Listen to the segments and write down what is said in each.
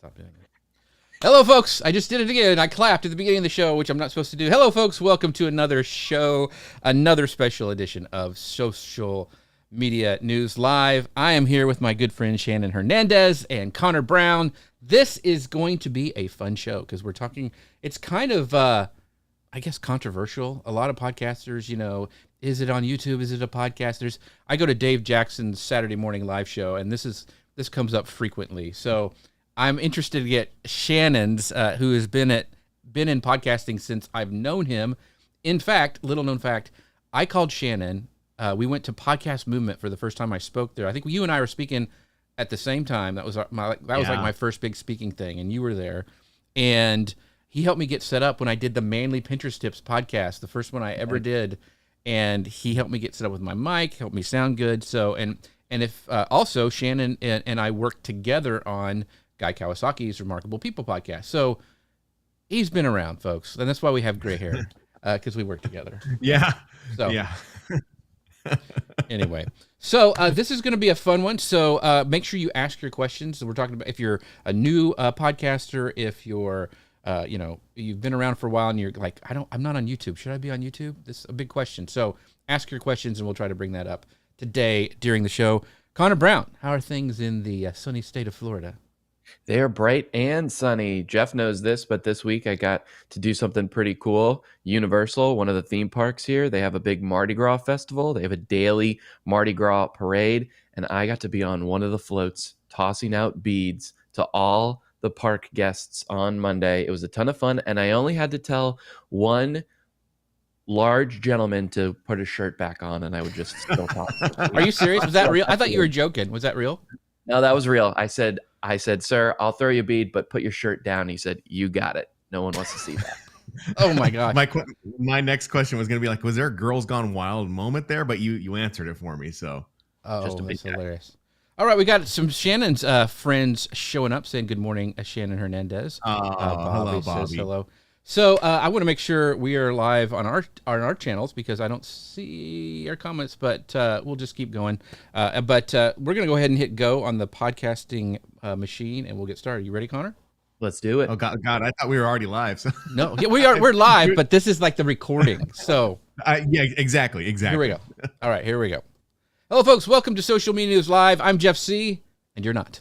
Stop doing it. Hello, folks. I just did it again. I clapped at the beginning of the show, which I'm not supposed to do. Hello, folks. Welcome to another show, another special edition of Social Media News Live. I am here with my good friend Shannon Hernandez and Connor Brown. This is going to be a fun show because we're talking, it's kind of, I guess, controversial. A lot of podcasters, you know, is it on YouTube? Is it a podcast? I go to Dave Jackson's Saturday morning live show, and this comes up frequently. So I'm interested to get Shannon's, who has been in podcasting since I've known him. In fact, little known fact, I called Shannon. We went to Podcast Movement for the first time I spoke there. I think you and I were speaking at the same time. That was like my first big speaking thing, and you were there. And he helped me get set up when I did the Manly Pinterest Tips podcast, the first one I ever did. And he helped me get set up with my mic, helped me sound good. So and if also Shannon and I worked together on Guy Kawasaki's Remarkable People podcast. So he's been around, folks. And that's why we have gray hair, because we work together. Yeah. So, yeah. Anyway, so this is going to be a fun one. So make sure you ask your questions. So we're talking about if you're a new podcaster, if you're, you've been around for a while and you're like, I'm not on YouTube. Should I be on YouTube? This is a big question. So ask your questions and we'll try to bring that up today during the show. Connor Brown, how are things in the sunny state of Florida? They are bright and sunny. Jeff knows this, but this week I got to do something pretty cool. Universal, one of the theme parks here, they have a big Mardi Gras festival. They have a daily Mardi Gras parade, and I got to be on one of the floats tossing out beads to all the park guests on Monday. It was a ton of fun, and I only had to tell one large gentleman to put his shirt back on, and I would just still talk. Are you serious? Was that real? I thought you were joking. Was that real? No, that was real. I said, sir, I'll throw you a bead, but put your shirt down. He said, you got it. No one wants to see that. Oh my gosh. My next question was going to be like, was there a Girls Gone Wild moment there? But you answered it for me. So that's hilarious. All right. We got some Shannon's friends showing up saying good morning, Shannon Hernandez. Hello, Bobby. Says hello. So I want to make sure we are live on our channels because I don't see your comments, but we'll just keep going. But we're going to go ahead and hit go on the podcasting machine, and we'll get started. You ready, Connor? Let's do it. Oh God! I thought we were already live. So. No, yeah, we're live, but this is like the recording. So yeah, exactly. Here we go. All right, here we go. Hello, folks. Welcome to Social Media News Live. I'm Jeff C., and you're not.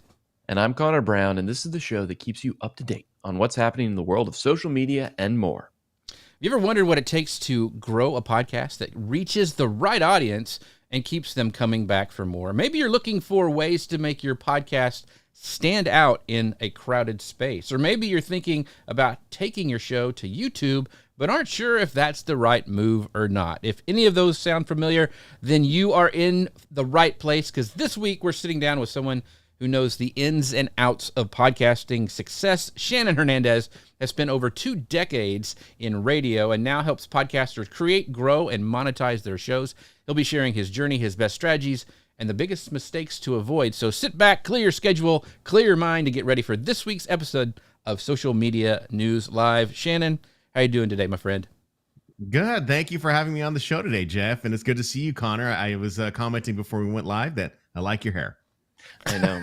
And I'm Connor Brown, and this is the show that keeps you up to date on what's happening in the world of social media and more. Have you ever wondered what it takes to grow a podcast that reaches the right audience and keeps them coming back for more? Maybe you're looking for ways to make your podcast stand out in a crowded space. Or maybe you're thinking about taking your show to YouTube, but aren't sure if that's the right move or not. If any of those sound familiar, then you are in the right place, because this week we're sitting down with someone who knows the ins and outs of podcasting success. Shannon Hernandez has spent over 2 decades in radio and now helps podcasters create, grow, and monetize their shows. He'll be sharing his journey, his best strategies, and the biggest mistakes to avoid. So sit back, clear your schedule, clear your mind, and get ready for this week's episode of Social Media News Live. Shannon, how you doing today, my friend? Good. Thank you for having me on the show today, Jeff. And it's good to see you, Connor. I was commenting before we went live that I like your hair. I know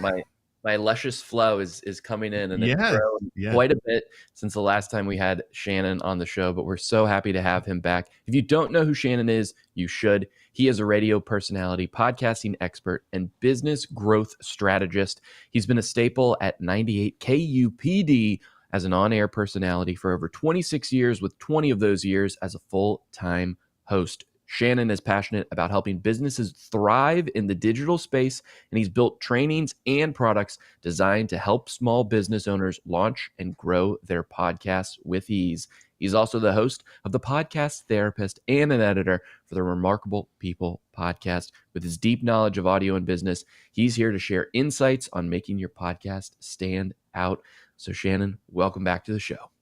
my luscious flow is coming in, and it's grown quite a bit since the last time we had Shannon on the show, but we're so happy to have him back. If you don't know who Shannon is, you should. He is a radio personality, podcasting expert, and business growth strategist. He's been a staple at 98 KUPD as an on-air personality for over 26 years, with 20 of those years as a full-time host. Shannon is passionate about helping businesses thrive in the digital space, and he's built trainings and products designed to help small business owners launch and grow their podcasts with ease. He's also the host of The Podcast Therapist and an editor for the Remarkable People podcast. With his deep knowledge of audio and business, he's here to share insights on making your podcast stand out. So Shannon, welcome back to the show.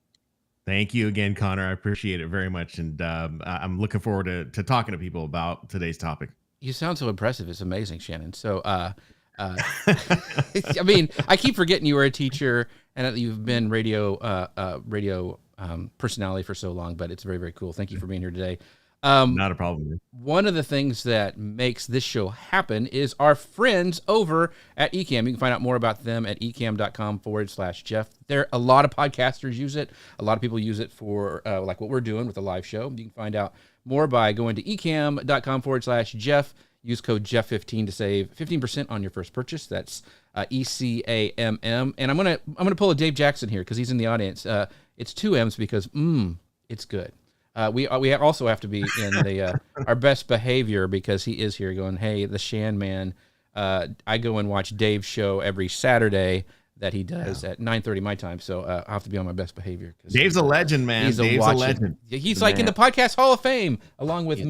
Thank you again, Connor. I appreciate it very much. And I'm looking forward to talking to people about today's topic. You sound so impressive. It's amazing, Shannon. So, I mean, I keep forgetting you were a teacher and that you've been radio personality for so long, but it's very, very cool. Thank you for being here today. Not a problem. One of the things that makes this show happen is our friends over at Ecamm. You can find out more about them at ecamm.com/Jeff. There, a lot of podcasters use it. A lot of people use it for like what we're doing with the live show. You can find out more by going to ecamm.com/Jeff. Use code Jeff15 to save 15% on your first purchase. That's ECAMM. And I'm gonna pull a Dave Jackson here because he's in the audience. It's 2 M's because it's good. We also have to be in the our best behavior because he is here going, hey, the Shan Man. I go and watch Dave's show every Saturday that he does at 9:30 my time. So I have to be on my best behavior. Dave's a legend, man. Dave's a legend. He's like in the Podcast Hall of Fame, along with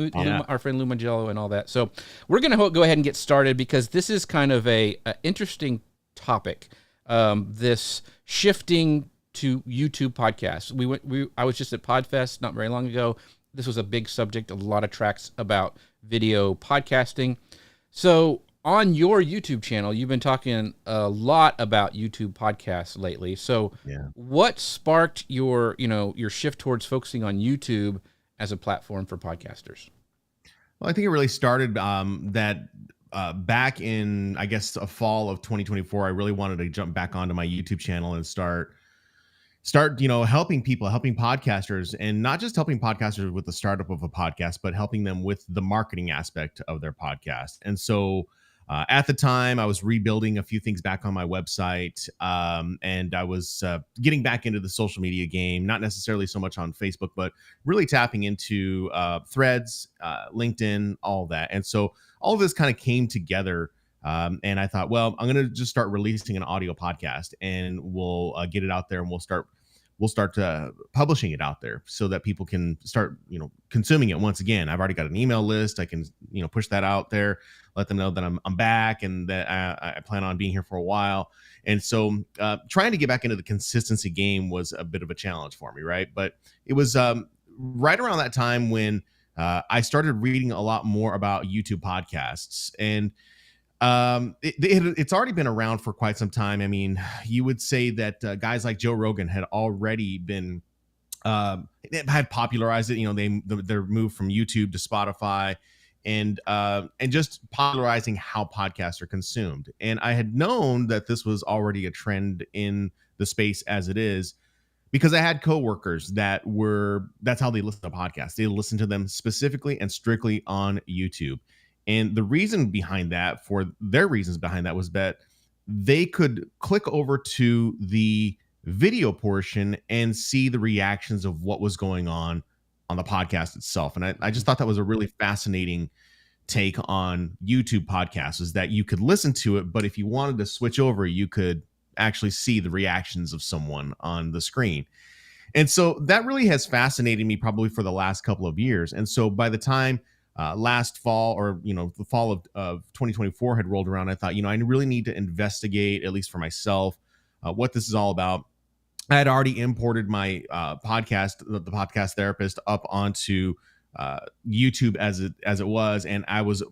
our friend Lou Mangello and all that. So we're going to go ahead and get started because this is kind of a interesting topic. This shifting to YouTube podcasts. I was just at Podfest not very long ago. This was a big subject, a lot of tracks about video podcasting. So on your YouTube channel, you've been talking a lot about YouTube podcasts lately. So what sparked your shift towards focusing on YouTube as a platform for podcasters? Well, I think it really started back in, I guess, a fall of 2024. I really wanted to jump back onto my YouTube channel and start helping people, helping podcasters, and not just helping podcasters with the startup of a podcast, but helping them with the marketing aspect of their podcast. And so at the time, I was rebuilding a few things back on my website, and I was getting back into the social media game, not necessarily so much on Facebook, but really tapping into Threads, LinkedIn, all that. And so all of this kind of came together. And I thought, well, I'm going to just start releasing an audio podcast, and we'll get it out there, and we'll start publishing it out there so that people can start, consuming it. Once again, I've already got an email list. I can, push that out there, let them know that I'm back and that I plan on being here for a while. And so trying to get back into the consistency game was a bit of a challenge for me. Right. But it was right around that time when I started reading a lot more about YouTube podcasts, and it's already been around for quite some time. I mean, you would say that guys like Joe Rogan had already been had popularized it. Their move from YouTube to Spotify, and just popularizing how podcasts are consumed. And I had known that this was already a trend in the space as it is, because I had coworkers that's how they listen to podcasts. They listen to them specifically and strictly on YouTube. And the reasons behind that was that they could click over to the video portion and see the reactions of what was going on the podcast itself. And I just thought that was a really fascinating take on YouTube podcasts, is that you could listen to it, but if you wanted to switch over, you could actually see the reactions of someone on the screen. And so that really has fascinated me probably for the last couple of years. And so by the time last fall, or the fall of 2024 had rolled around, I thought, I really need to investigate, at least for myself, what this is all about. I had already imported my podcast, the Podcast Therapist, up onto YouTube as it was, and I was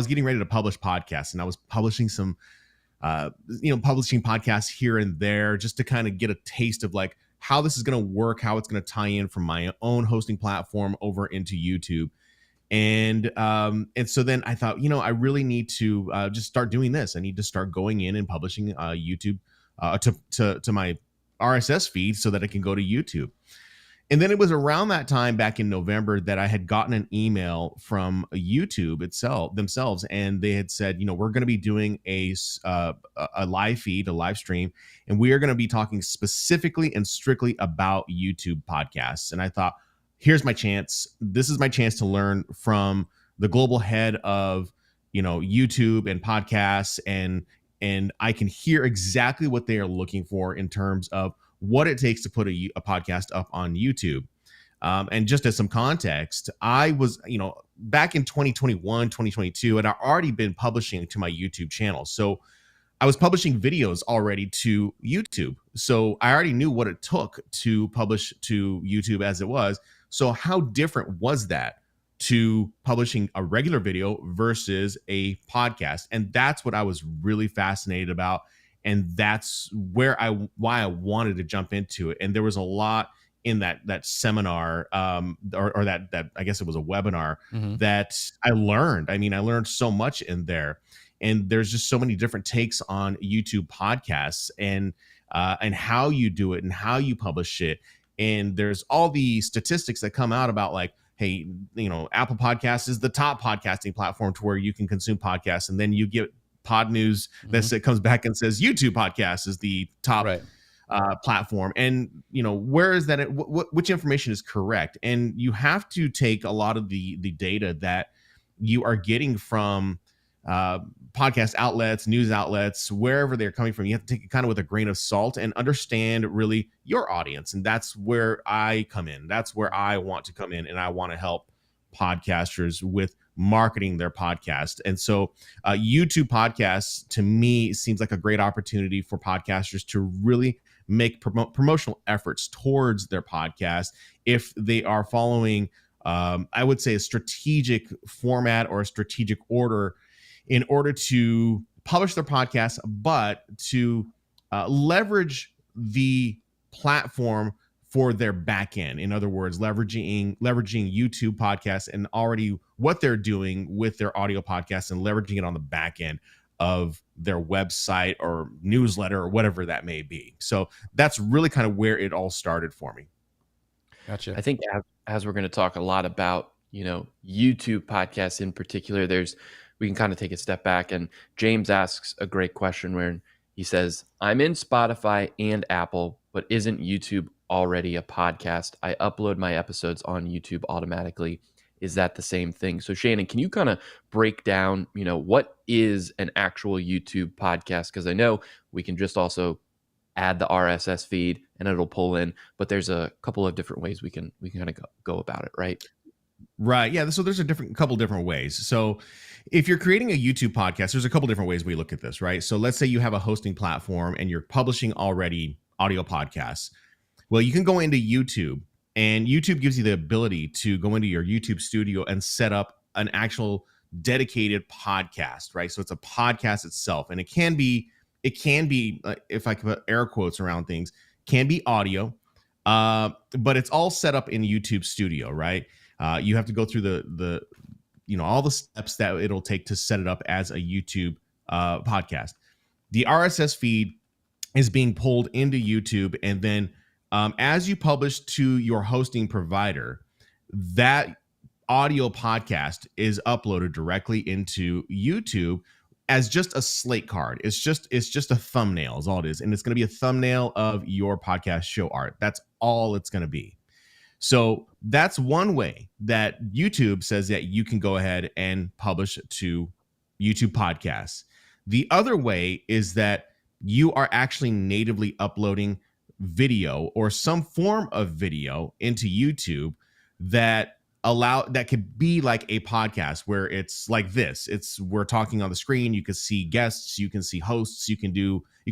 getting ready to publish podcasts, and I was publishing some publishing podcasts here and there, just to kind of get a taste of like how this is going to work, how it's going to tie in from my own hosting platform over into YouTube. And so then I thought, I really need to just start doing this. I need to start going in and publishing YouTube to my RSS feed so that I can go to YouTube. And then it was around that time back in November that I had gotten an email from YouTube themselves, and they had said, we're going to be doing a live feed, a live stream, and we are going to be talking specifically and strictly about YouTube podcasts. And I thought, here's my chance. This is my chance to learn from the global head of, YouTube and podcasts, and I can hear exactly what they are looking for in terms of what it takes to put a podcast up on YouTube. And just as some context, I was, back in 2021, 2022, and I'd already been publishing to my YouTube channel. So I was publishing videos already to YouTube. So I already knew what it took to publish to YouTube as it was. So how different was that to publishing a regular video versus a podcast? And that's what I was really fascinated about. And that's why I wanted to jump into it. And there was a lot in that seminar, or that I guess it was a webinar Mm-hmm. that I learned. I mean, I learned so much in there, and there's just so many different takes on YouTube podcasts and how you do it and how you publish it. And there's all the statistics that come out about like, hey, Apple Podcasts is the top podcasting platform to where you can consume podcasts, and then you get Pod News that comes back and says YouTube Podcast is the top platform. And where is that? Which information is correct? And you have to take a lot of the data that you are getting from podcast outlets, news outlets, wherever they're coming from. You have to take it kind of with a grain of salt and understand really your audience. And that's where I come in. That's where I want to come in, and I want to help podcasters with marketing their podcast. And so YouTube podcasts to me seems like a great opportunity for podcasters to really make promotional efforts towards their podcast if they are following I would say a strategic format or a strategic order in order to publish their podcast, but to leverage the platform for their back end. In other words, leveraging YouTube podcasts and already what they're doing with their audio podcasts and leveraging it on the back end of their website or newsletter or whatever that may be. So that's really kind of where it all started for me. Gotcha. I think as we're going to talk a lot about, YouTube podcasts in particular, we can kind of take a step back. And James asks a great question where he says, I'm in Spotify and Apple, but isn't YouTube already a podcast? I upload my episodes on YouTube automatically. Is that the same thing? So Shannon, can you kind of break down, what is an actual YouTube podcast? Because I know we can just also add the RSS feed and it'll pull in, but there's a couple of different ways we can kind of go about it, right? Right. Yeah. So there's a couple different ways. So if you're creating a YouTube podcast, there's a couple different ways we look at this, right? So let's say you have a hosting platform and you're publishing already audio podcasts. Well, you can go into YouTube, and YouTube gives you the ability to go into your YouTube studio and set up an actual dedicated podcast, right? So it's a podcast itself, and it can be, if I can put air quotes around things, can be audio, but it's all set up in YouTube Studio, right? You have to go through the all the steps that it'll take to set it up as a YouTube podcast. The RSS feed is being pulled into YouTube, and then as you publish to your hosting provider, that audio podcast is uploaded directly into YouTube as just a slate card. It's just a thumbnail is all it is. And it's going to be a thumbnail of your podcast show art. That's all it's going to be. So that's one way that YouTube says that you can go ahead and publish to YouTube podcasts. The other way is that you are actually natively uploading video or some form of video into YouTube that could be like a podcast where it's like this. We're talking on the screen. You can see guests, you can see hosts, you can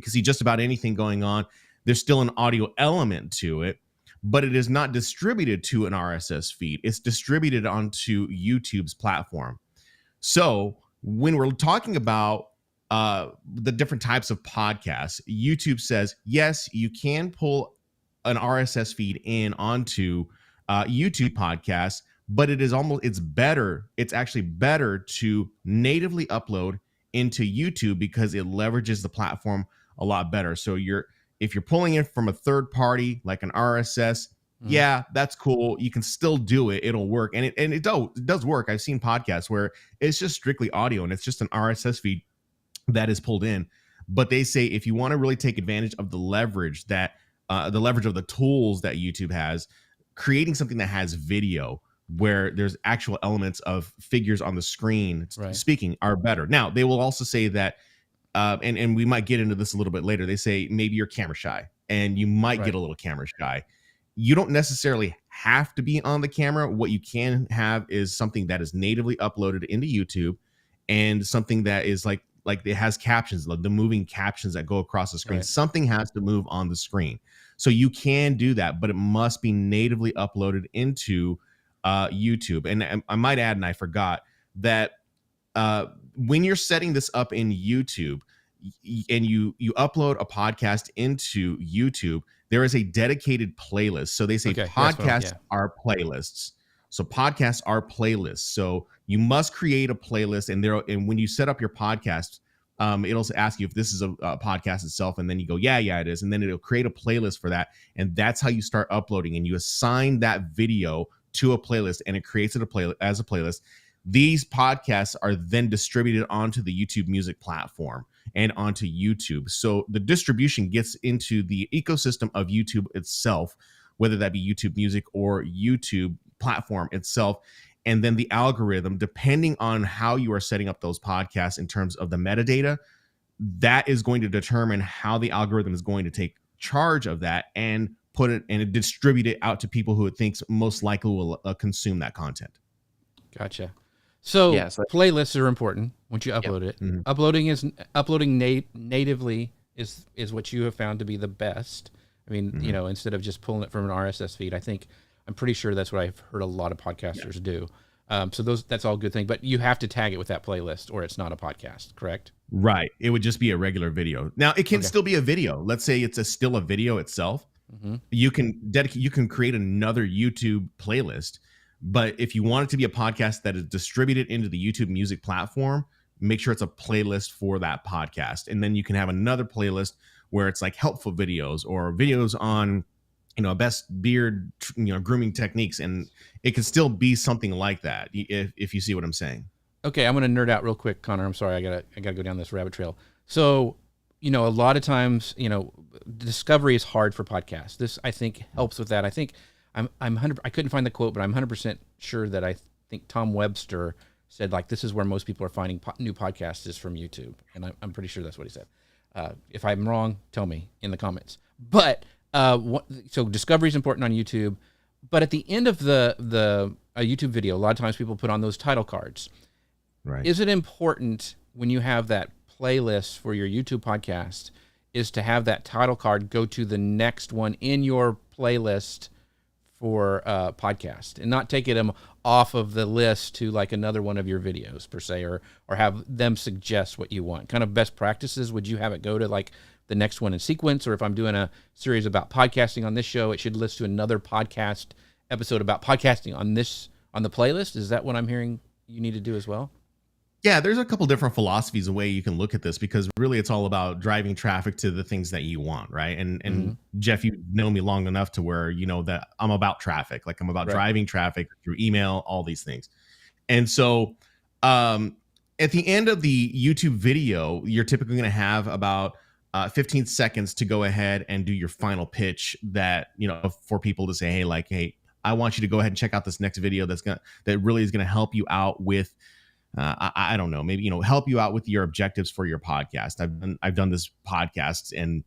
see just about anything going on. There's still an audio element to it, but it is not distributed to an RSS feed. It's distributed onto YouTube's platform. So when we're talking about the different types of podcasts, YouTube says, yes, you can pull an RSS feed in onto YouTube podcasts, but it's actually better to natively upload into YouTube because it leverages the platform a lot better. So if you're pulling in from a third party, like an RSS, yeah, that's cool. You can still do it. It'll work. And it does work. I've seen podcasts where it's just strictly audio and it's just an RSS feed that is pulled in. But they say if you want to really take advantage of the leverage of the tools that YouTube has, creating something that has video where there's actual elements of figures on the screen speaking are better. Now, they will also say that, and we might get into this a little bit later, they say maybe you're camera shy and you might get a little camera shy. You don't necessarily have to be on the camera. What you can have is something that is natively uploaded into YouTube and something that is like it has captions, like the moving captions that go across the screen. Right. Something has to move on the screen. So you can do that, but it must be natively uploaded into YouTube. And I might add, and I forgot, that when you're setting this up in YouTube and you upload a podcast into YouTube, there is a dedicated playlist. So they say podcasts are playlists. So podcasts are playlists. So you must create a playlist, and when you set up your podcast, it'll ask you if this is a podcast itself, and then you go, yeah, it is, and then it'll create a playlist for that, and that's how you start uploading. And you assign that video to a playlist, and it creates it as a playlist. These podcasts are then distributed onto the YouTube Music platform and onto YouTube. So the distribution gets into the ecosystem of YouTube itself, whether that be YouTube Music or YouTube platform itself. And then the algorithm, depending on how you are setting up those podcasts in terms of the metadata, that is going to determine how the algorithm is going to take charge of that and put it and distribute it out to people who it thinks most likely will consume that content. Gotcha. So playlists are important once you upload it. Mm-hmm. Uploading natively is what you have found to be the best. I mean, mm-hmm. Instead of just pulling it from an RSS feed, I'm pretty sure that's what I've heard a lot of podcasters do. So that's all a good thing, but you have to tag it with that playlist or it's not a podcast, correct? Right. It would just be a regular video. Now it can still be a video. Let's say it's still a video itself. Mm-hmm. You can create another YouTube playlist. But if you want it to be a podcast that is distributed into the YouTube Music platform, make sure it's a playlist for that podcast. And then you can have another playlist where it's like helpful videos or videos on, best beard, grooming techniques. And it can still be something like that if you see what I'm saying. Okay, I'm going to nerd out real quick, Connor. I'm sorry. I gotta go down this rabbit trail. So, a lot of times, discovery is hard for podcasts. This, I think, helps with that. I think I'm 100. I couldn't find the quote, but I'm 100% sure that I think Tom Webster said this is where most people are finding new podcasts is from YouTube, and I'm pretty sure that's what he said. If I'm wrong, tell me in the comments. But so discovery is important on YouTube, but at the end of the YouTube video, a lot of times people put on those title cards. Right? Is it important when you have that playlist for your YouTube podcast is to have that title card go to the next one in your playlist for podcast and not taking them off of the list to another one of your videos per se, or have them suggest what you want? Kind of best practices, would you have it go to the next one in sequence? Or if I'm doing a series about podcasting on this show, it should list to another podcast episode about podcasting on the playlist? Is that what I'm hearing you need to do as well? Yeah, there's a couple different philosophies and way you can look at this, because really it's all about driving traffic to the things that you want, right? And mm-hmm. Jeff, you know me long enough to where you know that I'm about traffic. I'm about driving traffic through email, all these things. And so at the end of the YouTube video, you're typically going to have about 15 seconds to go ahead and do your final pitch that, for people to say, hey, I want you to go ahead and check out this next video that really is going to help you out with I don't know, maybe, help you out with your objectives for your podcast. I've done this podcast, and,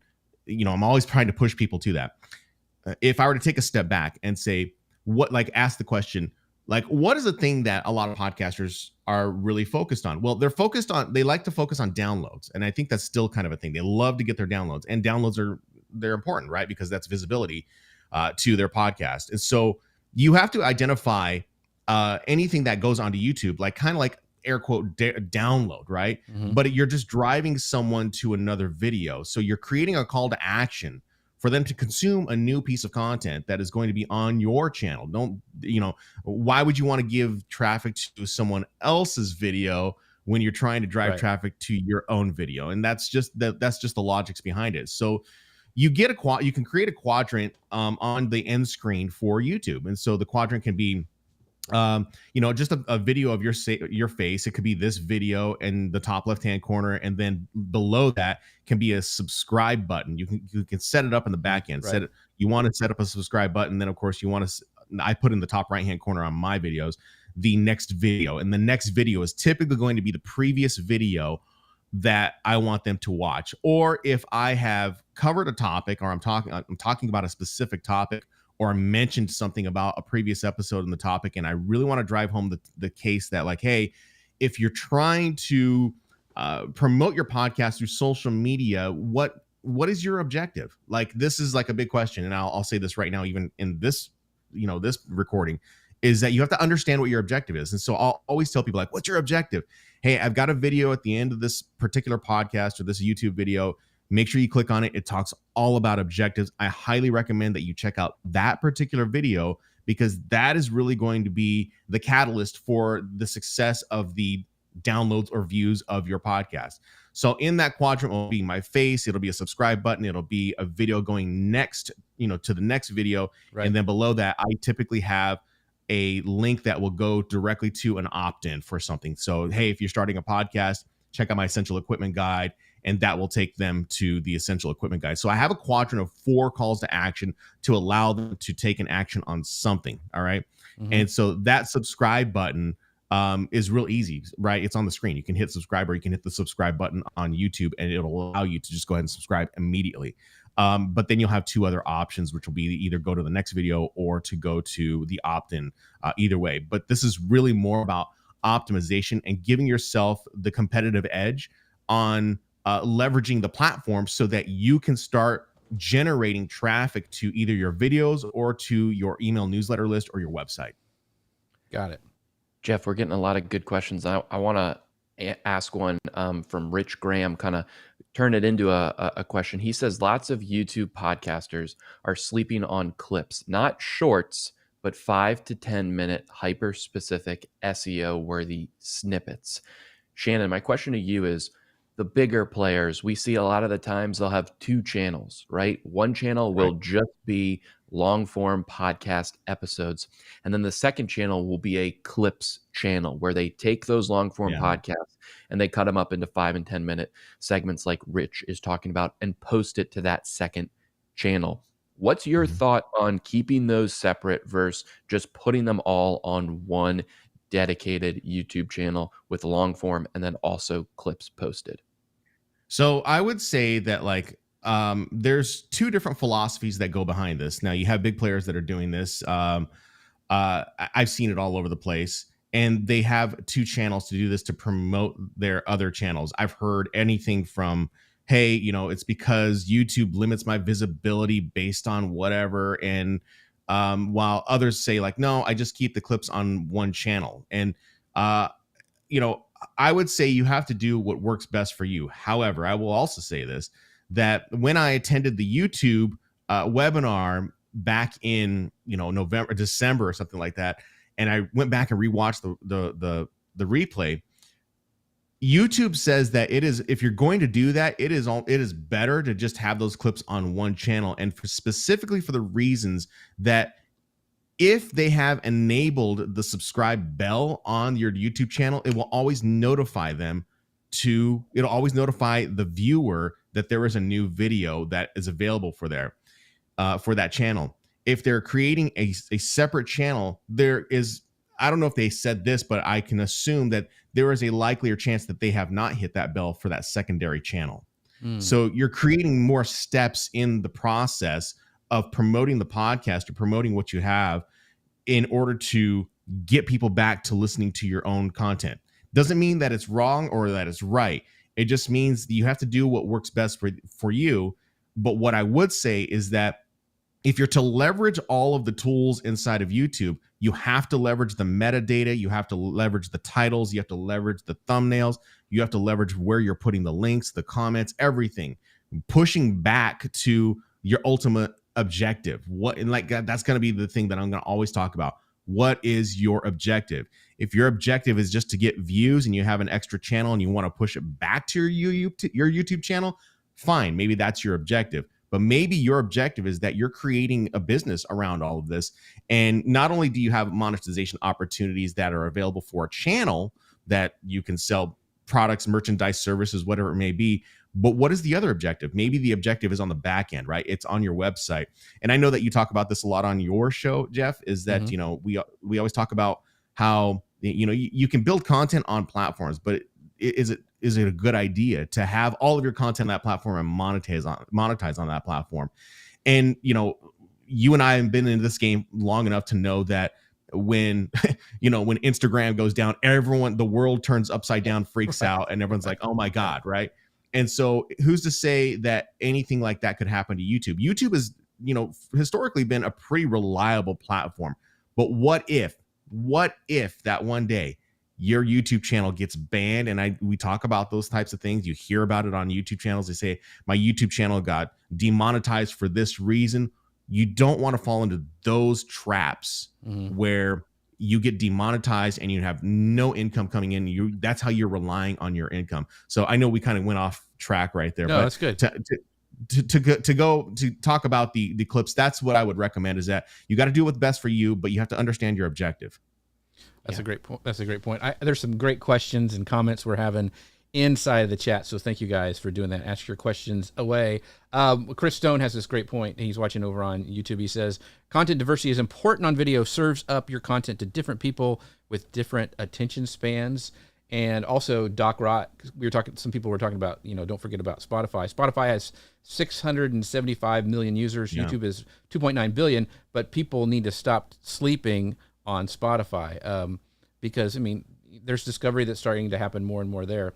I'm always trying to push people to that. If I were to take a step back and say, ask the question, what is the thing that a lot of podcasters are really focused on? Well, they like to focus on downloads. And I think that's still kind of a thing. They love to get their downloads, and downloads they're important, right? Because that's visibility to their podcast. And so you have to identify anything that goes onto YouTube, air quote download, right? Mm-hmm. But you're just driving someone to another video. So you're creating a call to action for them to consume a new piece of content that is going to be on your channel. Why would you want to give traffic to someone else's video when you're trying to drive traffic to your own video? And that's just the logics behind it. So you can create a quadrant on the end screen for YouTube. And so the quadrant can be just a video of your face. It could be this video in the top left hand corner, and then below that can be a subscribe button. You can set it up in the back end. You want to set up a subscribe button, then of course I put in the top right hand corner on my videos the next video, and the next video is typically going to be the previous video that I want them to watch. Or if I have covered a topic, or I'm talking about a specific topic, or mentioned something about a previous episode in the topic, and I really want to drive home the case that hey, if you're trying to promote your podcast through social media, what is your objective? This is a big question, and I'll say this right now, even in this this recording, is that you have to understand what your objective is. And so I'll always tell people what's your objective? Hey, I've got a video at the end of this particular podcast or this YouTube video. Make sure you click on it. It talks all about objectives. I highly recommend that you check out that particular video, because that is really going to be the catalyst for the success of the downloads or views of your podcast. So in that quadrant will be my face. It'll be a subscribe button. It'll be a video going next, to the next video. Right. And then below that, I typically have a link that will go directly to an opt-in for something. So, hey, if you're starting a podcast, check out my essential equipment guide, and that will take them to the essential equipment guide. So I have a quadrant of 4 calls to action to allow them to take an action on something. All right. Mm-hmm. And so that subscribe button is real easy, right? It's on the screen. You can hit subscribe, or you can hit the subscribe button on YouTube, and it'll allow you to just go ahead and subscribe immediately. But then you'll have 2 other options, which will be either go to the next video or to go to the opt-in, either way. But this is really more about optimization and giving yourself the competitive edge on leveraging the platform so that you can start generating traffic to either your videos or to your email newsletter list or your website. Got it. Jeff, we're getting a lot of good questions. I want to ask one from Rich Graham, kind of turn it into a question. He says lots of YouTube podcasters are sleeping on clips, not shorts, but 5 to 10 minute hyper specific SEO worthy snippets. Shannon, my question to you is, the bigger players, we see a lot of the times they'll have 2 channels, right? One channel will just be long form podcast episodes. And then the second channel will be a clips channel where they take those long form podcasts and they cut them up into 5 and 10 minute segments like Rich is talking about and post it to that second channel. What's your thought on keeping those separate versus just putting them all on one dedicated YouTube channel with long form and then also clips posted? So I would say that there's 2 different philosophies that go behind this. Now you have big players that are doing this. I've seen it all over the place, and they have 2 channels to do this to promote their other channels. I've heard anything from, hey, it's because YouTube limits my visibility based on whatever. And while others say no, I just keep the clips on one channel. And, I would say you have to do what works best for you. However, I will also say this, that when I attended the YouTube webinar back in, November, December or something like that, and I went back and rewatched the replay, YouTube says that it is, if you're going to do that, it is better to just have those clips on one channel, and specifically for the reasons that if they have enabled the subscribe bell on your YouTube channel, it will always notify them it'll always notify the viewer that there is a new video that is available for that channel. If they're creating a separate channel, there is, I don't know if they said this, but I can assume that there is a likelier chance that they have not hit that bell for that secondary channel. So you're creating more steps in the process of promoting the podcast or promoting what you have in order to get people back to listening to your own content. Doesn't mean that it's wrong or that it's right. It just means that you have to do what works best for you. But what I would say is that if you're to leverage all of the tools inside of YouTube, you have to leverage the metadata, you have to leverage the titles, you have to leverage the thumbnails, you have to leverage where you're putting the links, the comments, everything, pushing back to your ultimate objective. That's going to be the thing that I'm going to always talk about. What is your objective? If your objective is just to get views and you have an extra channel and you want to push it back to your YouTube channel, fine. Maybe that's your objective. But maybe your objective is that you're creating a business around all of this. And not only do you have monetization opportunities that are available for a channel that you can sell products, merchandise, services, whatever it may be, but what is the other objective? Maybe the objective is on the back end, right? It's on your website. And I know that you talk about this a lot on your show, Jeff, is that, we always talk about how, you can build content on platforms, but is it a good idea to have all of your content on that platform and monetize on that platform? And, you and I have been in this game long enough to know that when, when Instagram goes down, the world turns upside down, freaks out, and everyone's like, oh my God, right? And so who's to say that anything like that could happen to YouTube? YouTube has, historically been a pretty reliable platform. But what if that one day your YouTube channel gets banned. And we talk about those types of things. You hear about it on YouTube channels. They say my YouTube channel got demonetized for this reason. You don't want to fall into those traps where you get demonetized and you have no income coming in. That's how you're relying on your income. So I know we kind of went off track right there. No, but that's good. To talk about the clips, that's what I would recommend, is that you got to do what's best for you, but you have to understand your objective. That's a great point. That's a great point. There's some great questions and comments we're having inside of the chat. So thank you guys for doing that. Ask your questions away. Chris Stone has this great point. He's watching over on YouTube. He says, content diversity is important on video, serves up your content to different people with different attention spans. And also Doc Rott, some people were talking about, don't forget about Spotify. Spotify has 675 million users. Yeah. YouTube is 2.9 billion, but people need to stop sleeping on Spotify because, there's discovery that's starting to happen more and more there.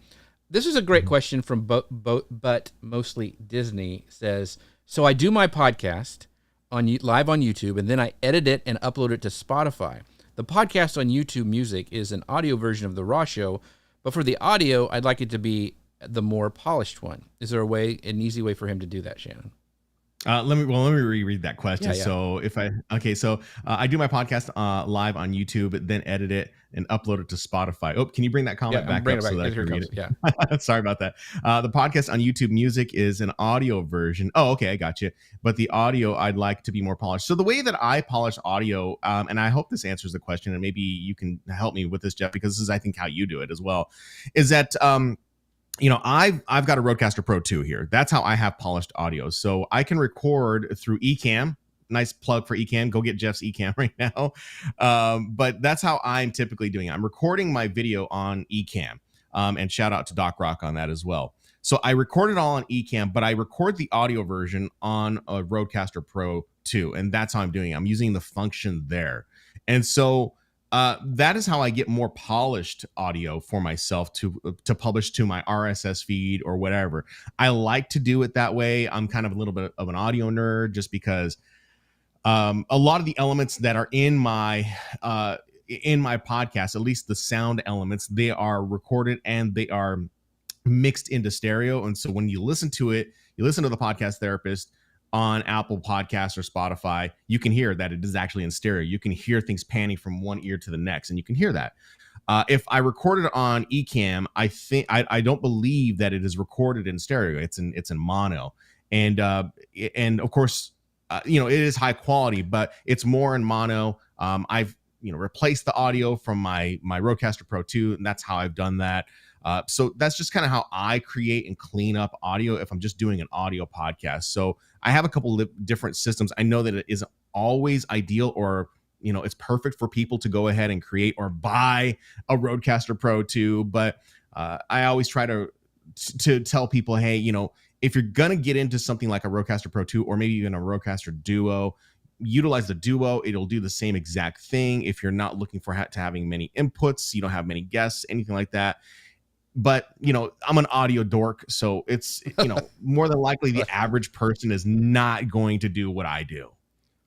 This is a great question from but mostly Disney. Says, so I do my podcast live on YouTube, and then I edit it and upload it to Spotify. The podcast on YouTube Music is an audio version of the raw show, but for the audio, I'd like it to be the more polished one. Is there an easy way for him to do that, Shannon? Let me reread that question. Yeah. So I do my podcast live on YouTube, then edit it and upload it to Spotify. Oh, can you bring that comment back up so that I can read it? Yeah. Sorry about that. The podcast on YouTube Music is an audio version. Oh, okay, I got you. But the audio I'd like to be more polished. So the way that I polish audio, and I hope this answers the question, and maybe you can help me with this, Jeff, because this is, I think, how you do it as well, is that I've got a Rodecaster Pro 2 here. That's how I have polished audio. So I can record through Ecamm. Nice plug for Ecamm. Go get Jeff's Ecamm right now. But that's how I'm typically doing it. I'm recording my video on Ecamm. And shout out to Doc Rock on that as well. So I record it all on Ecamm, but I record the audio version on a Rodecaster Pro 2. And that's how I'm doing it. I'm using the function there. And so that is how I get more polished audio for myself to publish to my RSS feed or whatever. I like to do it that way. I'm kind of a little bit of an audio nerd just because a lot of the elements that are in my podcast, at least the sound elements, they are recorded and they are mixed into stereo. And so when you listen to it, you listen to the Podcast Therapist on Apple Podcasts or Spotify, you can hear that it is actually in stereo. You can hear things panning from one ear to the next, and you can hear that. If I recorded it on Ecamm, I don't believe that it is recorded in stereo. It's in mono, and of course, it is high quality, but it's more in mono. I've replaced the audio from my Rodecaster Pro 2, and that's how I've done that. So that's just kind of how I create and clean up audio if I'm just doing an audio podcast. So I have a couple of different systems. I know that it isn't always ideal or, it's perfect for people to go ahead and create or buy a Rodecaster Pro 2. But I always try to tell people, hey, if you're going to get into something like a Rodecaster Pro 2 or maybe even a Rodecaster Duo, utilize the Duo. It'll do the same exact thing. If you're not looking for to having many inputs, you don't have many guests, anything like that. But, I'm an audio dork, so it's, more than likely the average person is not going to do what I do.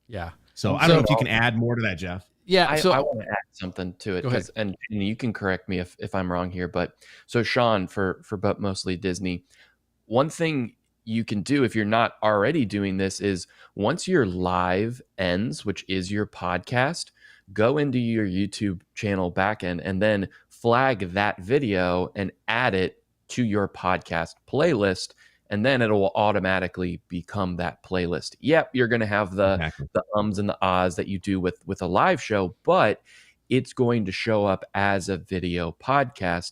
Yeah. So I don't know if you can add more to that, Jeff. Yeah. I want to add something to it. Go ahead. And you can correct me if I'm wrong here. But so Sean, for but mostly Disney, one thing you can do if you're not already doing this is once your live ends, which is your podcast, go into your YouTube channel backend and then flag that video and add it to your podcast playlist. And then it will automatically become that playlist. Yep, you're going to have the ums and the ahs that you do with a live show, but it's going to show up as a video podcast.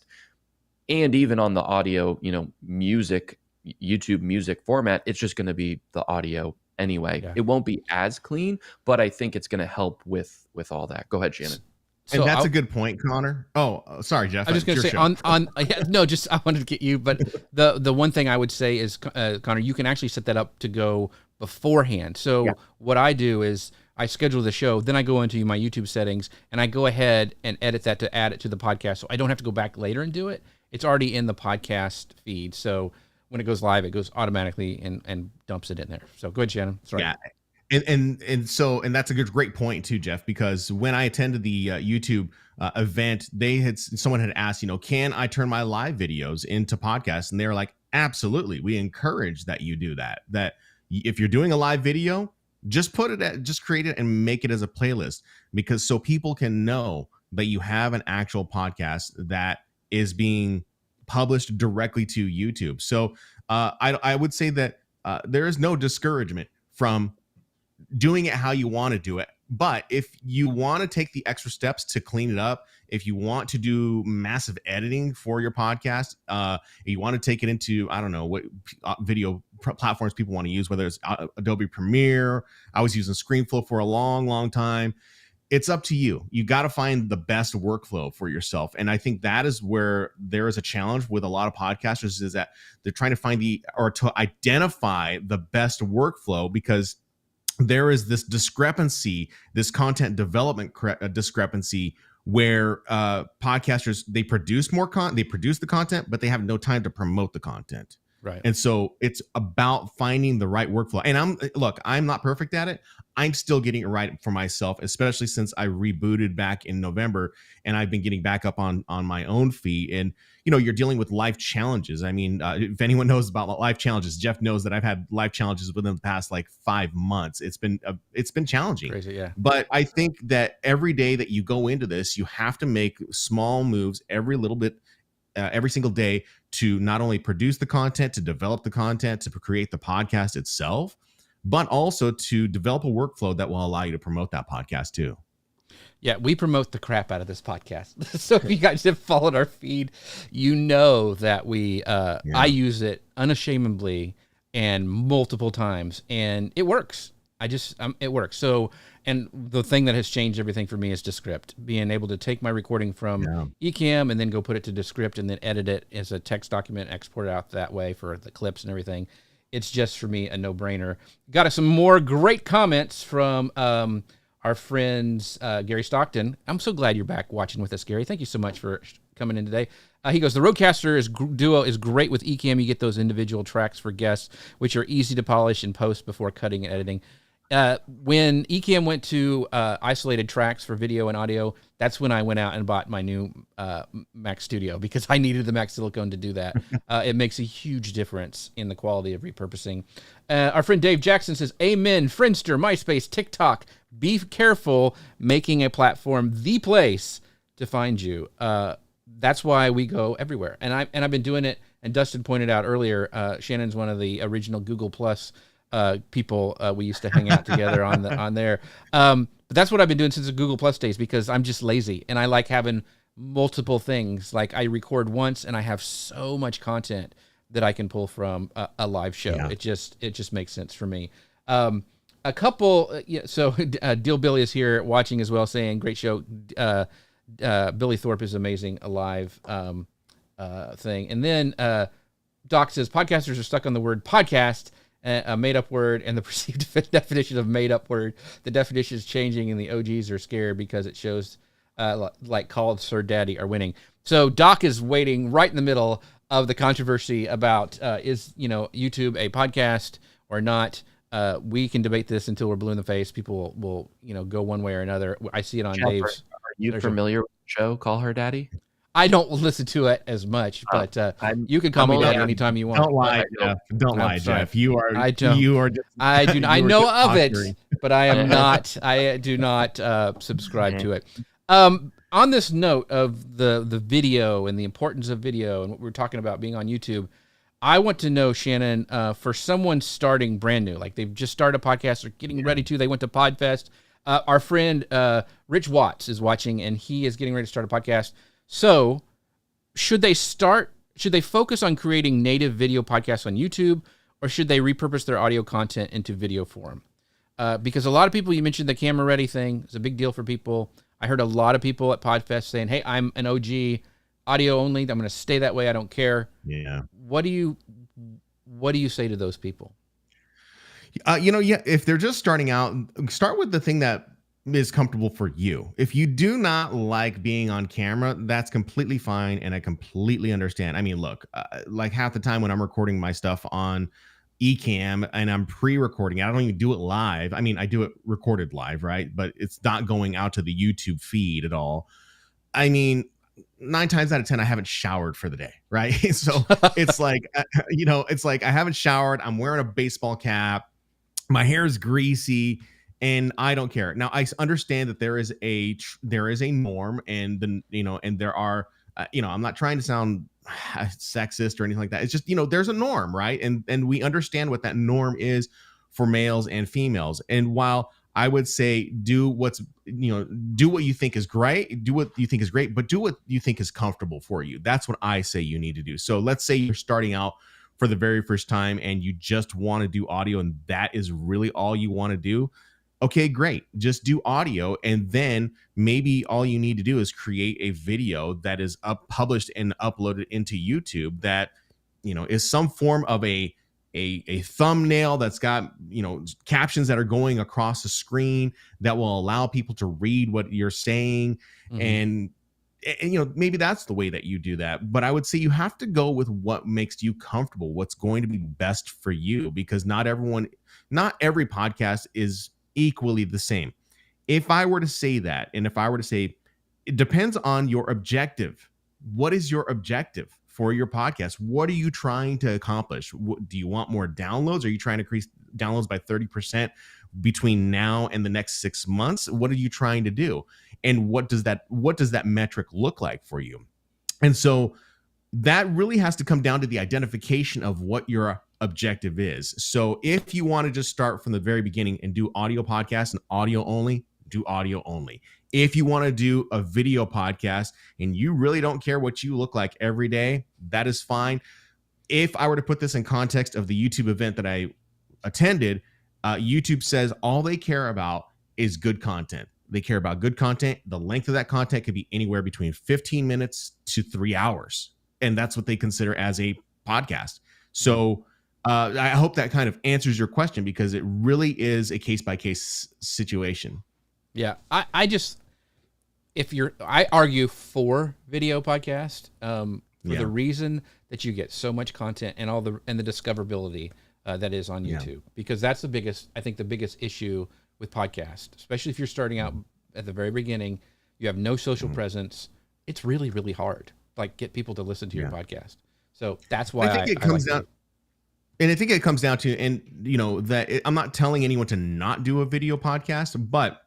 And even on the audio, music, YouTube music format, it's just going to be the audio anyway. Yeah. It won't be as clean, but I think it's going to help with all that. Go ahead, Shannon. And that's a good point, Connor. Oh, sorry, Jeff. I was just going to say I wanted to get you, but the one thing I would say is, Connor, you can actually set that up to go beforehand. So what I do is I schedule the show, then I go into my YouTube settings and I go ahead and edit that to add it to the podcast. So I don't have to go back later and do it. It's already in the podcast feed. So when it goes live, it goes automatically and dumps it in there. So go ahead, Shannon. Sorry. Yeah. And that's a great point too, Jeff, because when I attended the YouTube event, someone had asked, can I turn my live videos into podcasts? And they were like, absolutely. We encourage that you do that. That if you're doing a live video, just create it and make it as a playlist, because so people can know that you have an actual podcast that is being published directly to YouTube. So I would say that there is no discouragement from doing it how you want to do it. But if you want to take the extra steps to clean it up, if you want to do massive editing for your podcast, you want to take it into, I don't know what video platforms people want to use, whether it's Adobe Premiere. I was using ScreenFlow for a long time. It's up to you. You got to find the best workflow for yourself. And I think that is where there is a challenge with a lot of podcasters, is that they're trying to find to identify the best workflow, because there is this discrepancy, this content development discrepancy, where podcasters, they produce the content, but they have no time to promote the content. Right. And so it's about finding the right workflow. And I'm not perfect at it. I'm still getting it right for myself, especially since I rebooted back in November, and I've been getting back up on my own feet. And, you're dealing with life challenges. I mean, if anyone knows about life challenges, Jeff knows that I've had life challenges within the past 5 months. It's been challenging. Crazy, yeah. But I think that every day that you go into this, you have to make small moves every single day, to not only produce the content, to develop the content, to create the podcast itself, but also to develop a workflow that will allow you to promote that podcast too. Yeah, we promote the crap out of this podcast. So if you guys have followed our feed, you know that I use it unashamedly and multiple times, and it works. It works. So, and the thing that has changed everything for me is Descript. Being able to take my recording from Ecamm and then go put it to Descript and then edit it as a text document, export it out that way for the clips and everything. It's just, for me, a no-brainer. Got some more great comments from our friends, Gary Stockton. I'm so glad you're back watching with us, Gary. Thank you so much for coming in today. He goes, the Rodecaster Duo is great with Ecamm. You get those individual tracks for guests, which are easy to polish and post before cutting and editing. When Ecamm went to isolated tracks for video and audio, that's when I went out and bought my new Mac Studio, because I needed the Mac Silicone to do that. It makes a huge difference in the quality of repurposing. Our friend Dave Jackson says, amen, Friendster, MySpace, TikTok. Be careful making a platform the place to find you. That's why we go everywhere. And I've been doing it, and Dustin pointed out earlier, Shannon's one of the original Google Plus people. We used to hang out together on there. But that's what I've been doing since the Google Plus days, because I'm just lazy and I like having multiple things. Like, I record once and I have so much content that I can pull from a live show. Yeah. It just makes sense for me. A couple, so Deal Billy is here watching as well, saying great show. Billy Thorpe is amazing, a live thing. And then Doc says podcasters are stuck on the word podcast, a made-up word, and the perceived definition of made-up word. The definition is changing, and the OGs are scared because it shows like Called Sir Daddy are winning. So Doc is waiting right in the middle of the controversy about is YouTube a podcast or not. We can debate this until we're blue in the face. People will go one way or another. I see it on Jeff, Dave's. Are you familiar with the show Call Her Daddy? I don't listen to it as much, but you can call me Daddy anytime you want. Don't lie, Jeff. Don't lie, Jeff. You are. I don't. You are. Just, I do. I know of it, but I am not. I do not subscribe to it. On this note of the video and the importance of video and what we're talking about being on YouTube, I want to know, Shannon, for someone starting brand new, like they've just started a podcast or getting ready to, they went to Podfest. Our friend Rich Watts is watching, and he is getting ready to start a podcast. So should they focus on creating native video podcasts on YouTube, or should they repurpose their audio content into video form? Because a lot of people, you mentioned the camera ready thing, is a big deal for people. I heard a lot of people at Podfest saying, hey, I'm an OG, audio only. I'm going to stay that way. I don't care. Yeah. What do you say to those people? If they're just starting out, start with the thing that is comfortable for you. If you do not like being on camera, that's completely fine, and I completely understand. I mean, look, like half the time when I'm recording my stuff on Ecamm and I'm pre-recording. I don't even do it live. I mean, I do it recorded live, right? But it's not going out to the YouTube feed at all. I mean, 9 times out of 10, I haven't showered for the day, right? So it's like, it's like I haven't showered. I'm wearing a baseball cap. My hair is greasy and I don't care. Now I understand that there is a norm, and and there are, I'm not trying to sound sexist or anything like that. It's just, there's a norm, right? And we understand what that norm is for males and females. And while I would say do what you think is great, but do what you think is comfortable for you. That's what I say you need to do. So let's say you're starting out for the very first time and you just want to do audio and that is really all you want to do. Okay, great. Just do audio, and then maybe all you need to do is create a video that is published and uploaded into YouTube that, is some form of a thumbnail that's got, captions that are going across the screen that will allow people to read what you're saying. Mm-hmm. And maybe that's the way that you do that. But I would say you have to go with what makes you comfortable, what's going to be best for you, because not every podcast is equally the same. If I were to say that, and if I were to say, it depends on your objective. What is your objective for your podcast? What are you trying to accomplish? Do you want more downloads? Are you trying to increase downloads by 30% between now and the next 6 months? What are you trying to do? And what does that metric look like for you? And so that really has to come down to the identification of what your objective is. So if you want to just start from the very beginning and do audio podcasts and audio only, do audio only. If you want to do a video podcast and you really don't care what you look like every day, that is fine. If I were to put this in context of the YouTube event that I attended, YouTube says all they care about is good content. They care about good content. The length of that content could be anywhere between 15 minutes to 3 hours. And that's what they consider as a podcast. So I hope that kind of answers your question, because it really is a case-by-case situation. Yeah. I argue for video podcast for the reason that you get so much content and the discoverability that is on YouTube, because that's the biggest issue with podcast, especially if you're starting out at the very beginning. You have no social presence. It's really, really hard, get people to listen to your podcast. So that's why I think it comes down. And I think it comes down to, I'm not telling anyone to not do a video podcast, but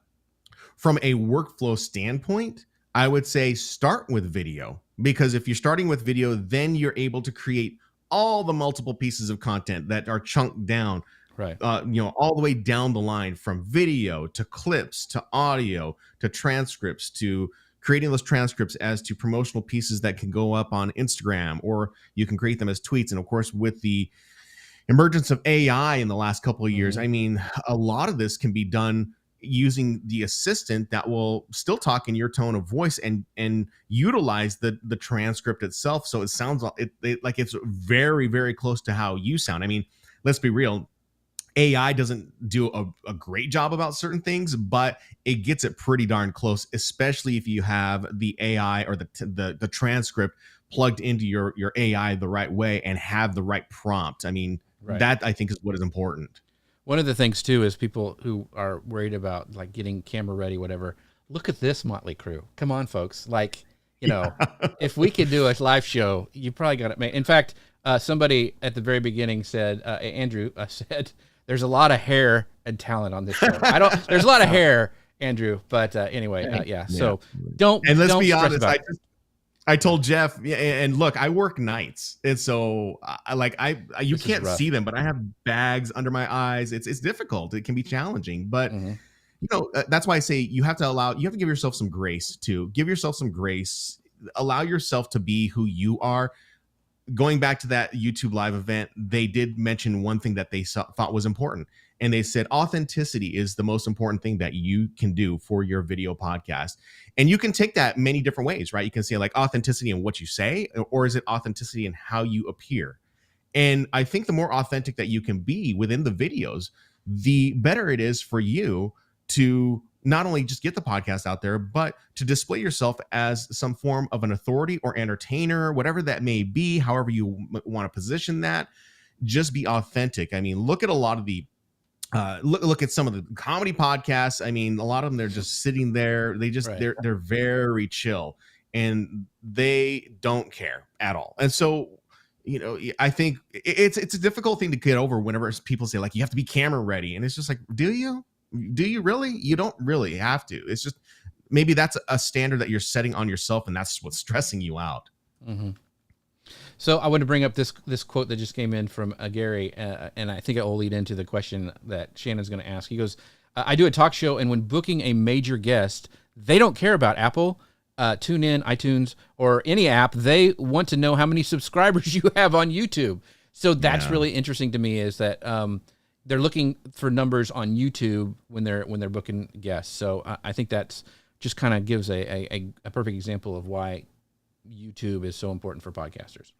from a workflow standpoint, I would say start with video, because if you're starting with video, then you're able to create all the multiple pieces of content that are chunked down, right? All the way down the line, from video to clips to audio to transcripts, to creating those transcripts as to promotional pieces that can go up on Instagram, or you can create them as tweets. And of course, with the emergence of AI in the last couple of years, I mean, a lot of this can be done using the assistant that will still talk in your tone of voice and utilize the transcript itself, so it sounds like it's very, very close to how you sound. I mean, let's be real. AI doesn't do a great job about certain things, but it gets it pretty darn close, especially if you have the AI or the transcript plugged into your AI the right way and have the right prompt. I mean, that I think is what is important. One of the things too is people who are worried about getting camera ready, whatever. Look at this motley crew. Come on, folks. If we could do a live show, you probably got it made. In fact, somebody at the very beginning said, Andrew said, "There's a lot of hair and talent on this show." There's a lot of hair, Andrew, but anyway, yeah. So don't. And let's be honest. I told Jeff, and look, I work nights, and so you can't see them, but I have bags under my eyes. It's difficult. It can be challenging, but that's why I say you have to give yourself some grace too. Give yourself some grace. Allow yourself to be who you are. Going back to that YouTube live event, they did mention one thing that they thought was important. And they said authenticity is the most important thing that you can do for your video podcast. And you can take that many different ways, right? You can say authenticity in what you say, or is it authenticity in how you appear? And I think the more authentic that you can be within the videos, the better it is for you to not only just get the podcast out there, but to display yourself as some form of an authority or entertainer, whatever that may be, however you want to position that. just be authentic. I mean, look at a lot of the look at some of the comedy podcasts. I mean, a lot of them, they're just sitting there. They just they're very chill and they don't care at all. And so, I think it's a difficult thing to get over whenever people say like you have to be camera ready, and it's just like, do you really? You don't really have to. It's just maybe that's a standard that you're setting on yourself, and that's what's stressing you out. Mm-hmm. So I want to bring up this quote that just came in from Gary, and I think it will lead into the question that Shannon's going to ask. He goes, I do a talk show, and when booking a major guest, they don't care about Apple, TuneIn, iTunes, or any app. They want to know how many subscribers you have on YouTube. So that's really interesting to me, is that they're looking for numbers on YouTube when they're booking guests. So I think that's just kind of gives a perfect example of why YouTube is so important for podcasters.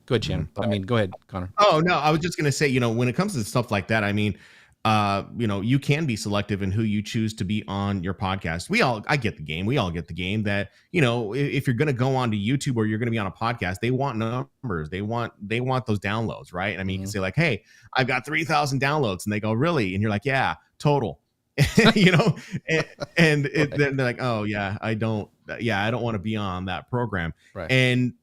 Go ahead, Shannon. I mean, go ahead, Connor. Oh, no, I was just going to say, when it comes to stuff like that, I mean, you can be selective in who you choose to be on your podcast. I get the game. We all get the game that, if you're going to go on to YouTube or you're going to be on a podcast, they want numbers. They want those downloads, right? I mean, you can say like, hey, I've got 3,000 downloads. And they go, really? And you're like, yeah, total. and they're like, oh yeah, I don't want to be on that program. Right. And,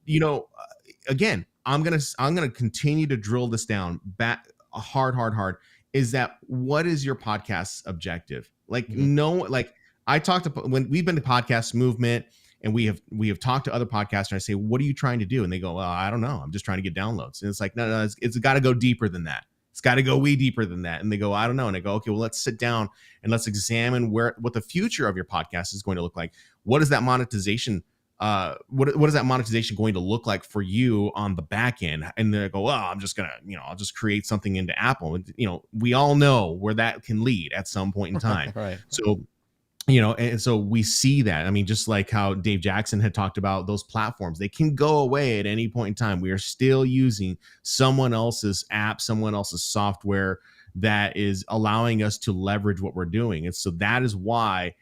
again, I'm gonna continue to drill this down back hard. Is that what is your podcast's objective? Like, I talked to when we've been to podcast movement and we have talked to other podcasters. And I say, what are you trying to do? And they go, well, I don't know. I'm just trying to get downloads. And it's like, no, it's got to go deeper than that. It's got to go way deeper than that. And they go, I don't know. And I go, okay, well, let's sit down and let's examine what the future of your podcast is going to look like. What is that monetization? What is that monetization going to look like for you on the back end? And they go, well, I'm just gonna, I'll just create something into Apple. And, we all know where that can lead at some point in time. Right. So, and so we see that. I mean, just like how Dave Jackson had talked about those platforms, they can go away at any point in time. We are still using someone else's app, someone else's software that is allowing us to leverage what we're doing. And so that is why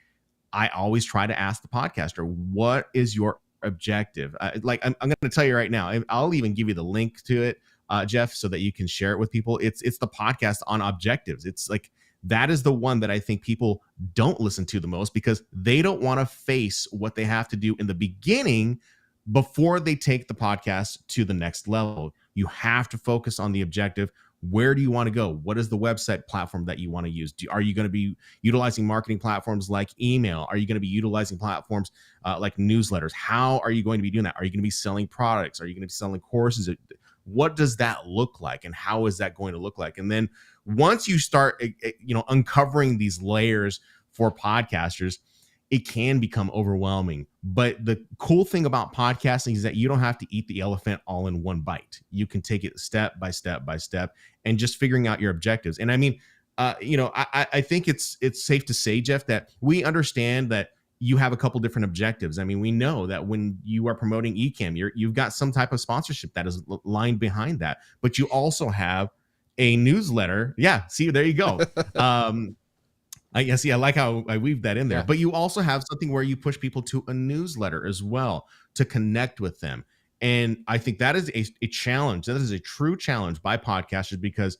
I always try to ask the podcaster, what is your objective? I'm going to tell you right now, I'll even give you the link to it, Jeff, so that you can share it with people. It's the podcast on objectives. It's like, that is the one that I think people don't listen to the most because they don't want to face what they have to do in the beginning before they take the podcast to the next level. You have to focus on the objective. Where do you want to go? What is the website platform that you want to use? Are you going to be utilizing marketing platforms like email? Are you going to be utilizing platforms like newsletters? How are you going to be doing that? Are you going to be selling products? Are you going to be selling courses? What does that look like? And how is that going to look like? And then once you start, uncovering these layers for podcasters, it can become overwhelming. But the cool thing about podcasting is that you don't have to eat the elephant all in one bite. You can take it step by step by step and just figuring out your objectives. And I mean, I think it's safe to say, Jeff, that we understand that you have a couple different objectives. I mean, we know that when you are promoting Ecamm, you've got some type of sponsorship that is lined behind that, but you also have a newsletter. Yeah. See, there you go. I guess, I like how I weave that in there, but you also have something where you push people to a newsletter as well to connect with them. And I think that is a challenge. That is a true challenge by podcasters because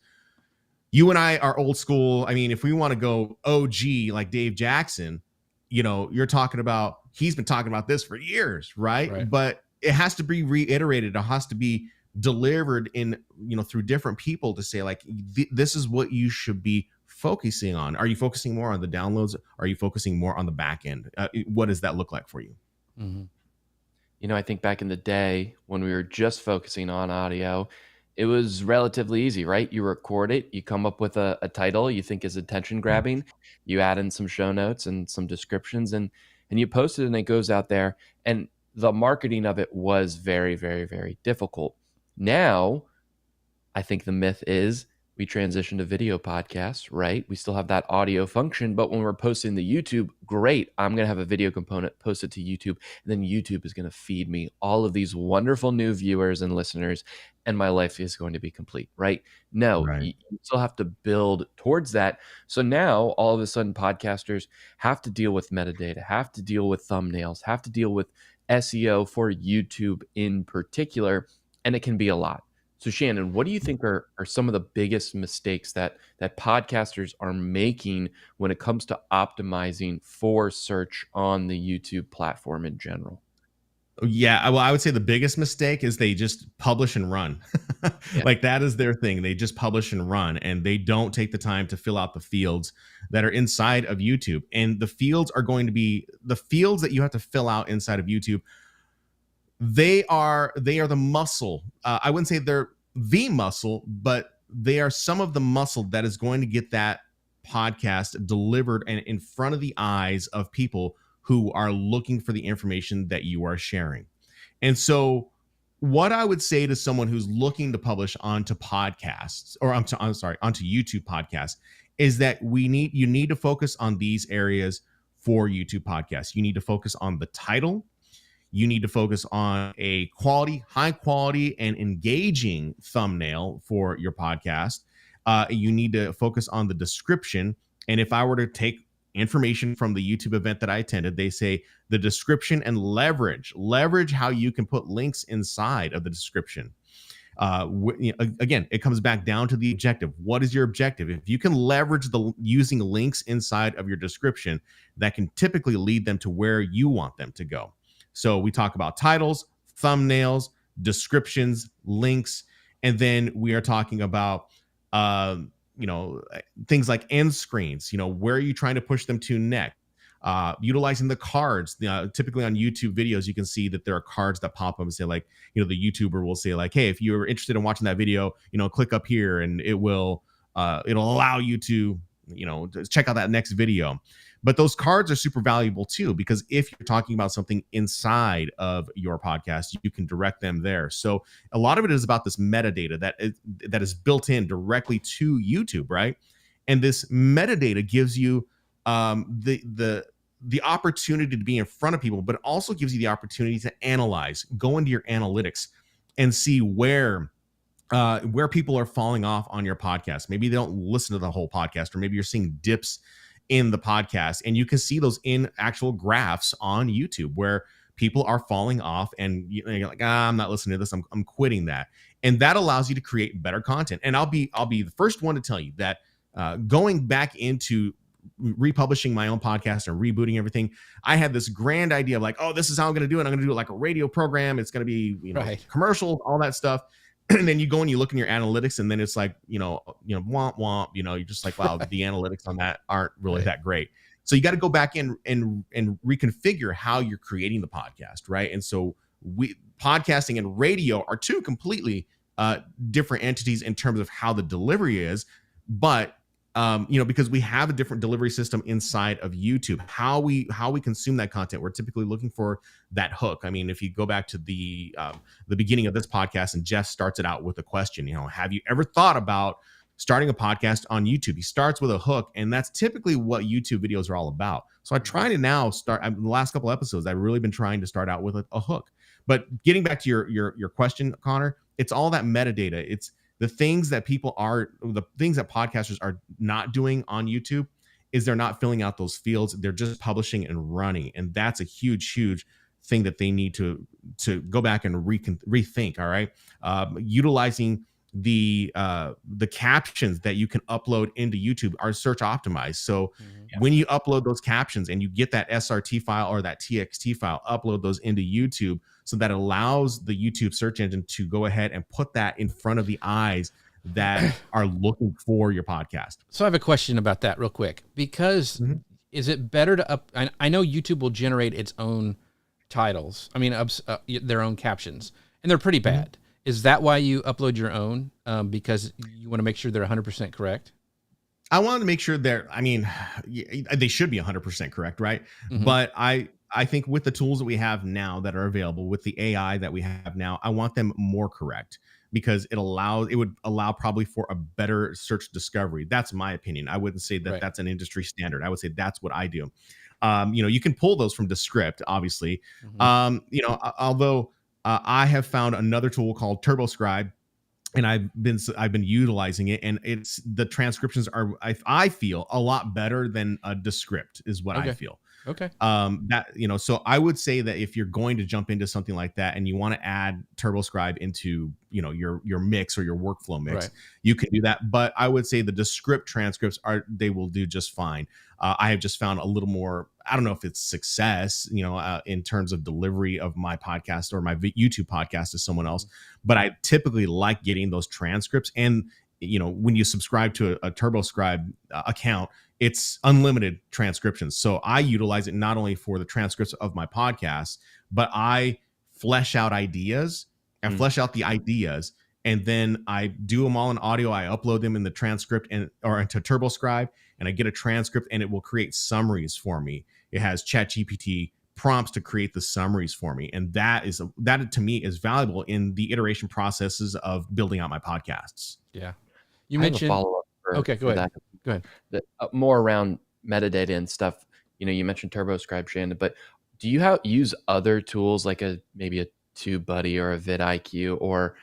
you and I are old school. I mean, if we want to go OG like Dave Jackson, you're talking about, he's been talking about this for years, right? But it has to be reiterated. It has to be delivered in, through different people to say like, this is what you should be focusing on. Are you focusing more on the downloads? Are you focusing more on the back end? What does that look like for you? Mm-hmm. I think back in the day when we were just focusing on audio, it was relatively easy, right? You record it, you come up with a title you think is attention grabbing, you add in some show notes and some descriptions, and you post it and it goes out there. And the marketing of it was very, very, very difficult. Now, I think the myth is we transition to video podcasts, right? We still have that audio function, but when we're posting the YouTube, great, I'm going to have a video component, post it to YouTube, and then YouTube is going to feed me all of these wonderful new viewers and listeners, and my life is going to be complete, right? No, you still have to build towards that. So now, all of a sudden, podcasters have to deal with metadata, have to deal with thumbnails, have to deal with SEO for YouTube in particular, and it can be a lot. So Shannon, what do you think are some of the biggest mistakes that podcasters are making when it comes to optimizing for search on the YouTube platform in general? Yeah, well, I would say the biggest mistake is they just publish and run. Yeah. Like that is their thing. They just publish and run, and they don't take the time to fill out the fields that are inside of YouTube. And the fields are going to be the fields that you have to fill out inside of YouTube. They are the muscle. I wouldn't say they're the muscle, but they are some of the muscle that is going to get that podcast delivered and in front of the eyes of people who are looking for the information that you are sharing. And so, what I would say to someone who's looking to publish onto podcasts, or I'm sorry, onto YouTube podcasts, is that you need to focus on these areas for YouTube podcasts. You need to focus on the title. You need to focus on a high quality, and engaging thumbnail for your podcast. You need to focus on the description. And if I were to take information from the YouTube event that I attended, they say the description and leverage how you can put links inside of the description. Again, it comes back down to the objective. What is your objective? If you can leverage using links inside of your description, that can typically lead them to where you want them to go. So we talk about titles, thumbnails, descriptions, links, and then we are talking about things like end screens. Where are you trying to push them to next? Utilizing the cards. Typically on YouTube videos, you can see that there are cards that pop up and say, like, the YouTuber will say, like, hey, if you're interested in watching that video, click up here, and it'll allow you to check out that next video. But those cards are super valuable too, because if you're talking about something inside of your podcast, you can direct them there. So a lot of it is about this metadata that is built in directly to YouTube, right? And this metadata gives you the opportunity to be in front of people, but it also gives you the opportunity to analyze, go into your analytics, and see where people are falling off on your podcast. Maybe they don't listen to the whole podcast, or maybe you're seeing dips in the podcast, and you can see those in actual graphs on YouTube where people are falling off, and you're like, I'm not listening to this. I'm quitting that. And that allows you to create better content. And I'll be the first one to tell you that going back into republishing my own podcast and rebooting everything, I had this grand idea of like, oh, this is how I'm going to do it. I'm going to do it like a radio program. It's going to be, right, commercials, all that stuff. And then you go and you look in your analytics, and then it's like, womp womp, you're just like, wow, the analytics on that aren't really that great. So you got to go back in and reconfigure how you're creating the podcast, right? And so podcasting and radio are two completely different entities in terms of how the delivery is, but because we have a different delivery system inside of YouTube, how we consume that content, we're typically looking for that hook. I mean, if you go back to the beginning of this podcast, and Jeff starts it out with a question, have you ever thought about starting a podcast on YouTube? He starts with a hook, and that's typically what YouTube videos are all about. So I try to now start, the last couple episodes, I've really been trying to start out with a hook. But getting back to your question, Connor, it's all that metadata. It's the things that podcasters are not doing on YouTube is they're not filling out those fields. They're just publishing and running. And that's a huge, huge thing that they need to go back and rethink. All right. Utilizing the captions that you can upload into YouTube are search optimized. So when you upload those captions and you get that SRT file or that TXT file, upload those into YouTube, so that allows the YouTube search engine to go ahead and put that in front of the eyes that are looking for your podcast. So I have a question about that real quick, because is it better to I know YouTube will generate its own titles. I mean, their own captions, and they're pretty bad. Is that why you upload your own? Because you want to make sure they're 100% correct? I want to make sure they should be 100% correct, right? But I think with the tools that we have now that are available, with the AI that we have now, I want them more correct, because it would allow probably for a better search discovery. That's my opinion. I wouldn't say that that's an industry standard. I would say that's what I do. You can pull those from Descript, obviously. Although I have found another tool called TurboScribe, and I've been utilizing it, and the transcriptions are, I feel, a lot better than a Descript is what I feel. Okay. So I would say that if you're going to jump into something like that and you want to add TurboScribe into your mix or your workflow mix, right. you can do that. But I would say the Descript transcripts they will do just fine. I have just found a little more, I don't know if it's success, in terms of delivery of my podcast or my YouTube podcast to someone else, but I typically like getting those transcripts. And, when you subscribe to a TurboScribe account, it's unlimited transcriptions. So I utilize it not only for the transcripts of my podcast, but I flesh out ideas and flesh out the ideas. And then I do them all in audio. I upload them in the transcript or into TurboScribe, and I get a transcript, and it will create summaries for me. It has ChatGPT prompts to create the summaries for me. And that to me is valuable in the iteration processes of building out my podcasts. Yeah. You mentioned a follow-up okay, go ahead. Go ahead. More around metadata and stuff. You mentioned TurboScribe, Shannon, but do you use other tools like maybe a TubeBuddy or a vidIQ or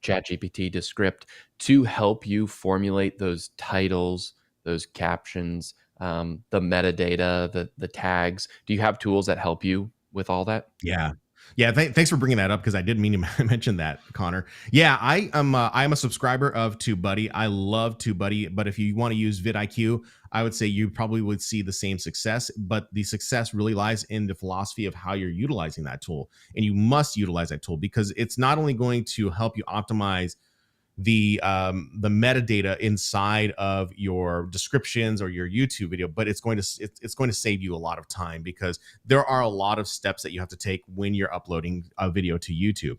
ChatGPT Descript to help you formulate those titles, those captions, the metadata, the tags? Do you have tools that help you with all that? Yeah. Thanks for bringing that up, because I didn't mean to mention that, Connor. Yeah, I am a subscriber of TubeBuddy. I love TubeBuddy, but if you want to use vidIQ, I would say you probably would see the same success, but the success really lies in the philosophy of how you're utilizing that tool. And you must utilize that tool, because it's not only going to help you optimize the metadata inside of your descriptions or your YouTube video, but it's going to save you a lot of time, because there are a lot of steps that you have to take when you're uploading a video to YouTube.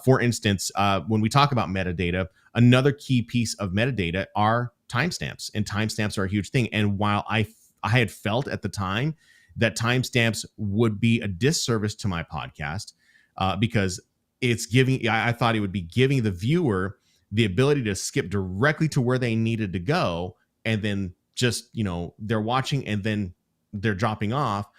For instance, when we talk about metadata, another key piece of metadata are timestamps, and timestamps are a huge thing. And while I had felt at the time that timestamps would be a disservice to my podcast, because I thought it would be giving the viewer the ability to skip directly to where they needed to go, and then just, they're watching and then they're dropping off.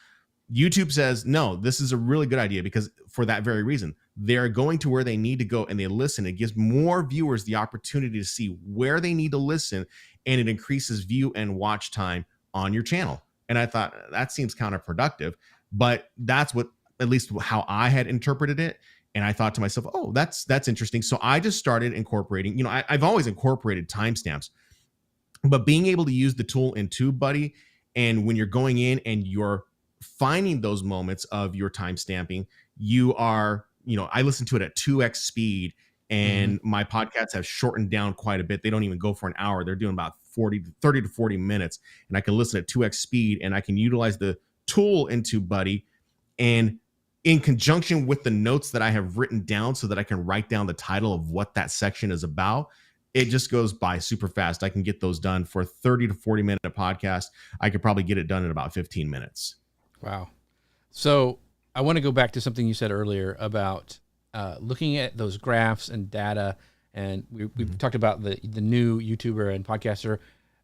YouTube says, no, this is a really good idea, because for that very reason, they're going to where they need to go and they listen. It gives more viewers the opportunity to see where they need to listen, and it increases view and watch time on your channel. And I thought that seems counterproductive, but that's at least how I had interpreted it. And I thought to myself, oh, that's interesting. So I just started incorporating, I've always incorporated timestamps, but being able to use the tool in TubeBuddy, and when you're going in and you're finding those moments of your timestamping, you are, I listen to it at 2x speed, and my podcasts have shortened down quite a bit. They don't even go for an hour. They're doing about 30 to 40 minutes, and I can listen at 2x speed, and I can utilize the tool in TubeBuddy, and in conjunction with the notes that I have written down so that I can write down the title of what that section is about, it just goes by super fast. I can get those done for a 30 to 40 minute podcast. I could probably get it done in about 15 minutes. Wow. So I want to go back to something you said earlier about looking at those graphs and data. And we've talked about the new YouTuber and podcaster.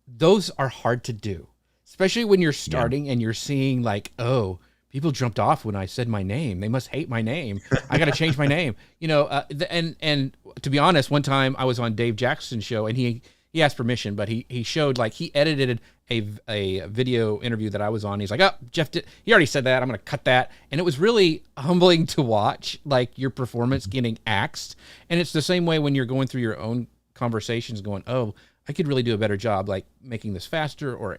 Those are hard to do, especially when you're starting and you're seeing like, oh, people jumped off when I said my name. They must hate my name. I got to change my name. And to be honest, one time I was on Dave Jackson's show, and he asked permission, but he showed, like, he edited a video interview that I was on. He's like, oh, Jeff he already said that. I'm going to cut that. And it was really humbling to watch, like, your performance getting axed. And it's the same way when you're going through your own conversations going, oh, I could really do a better job, like making this faster or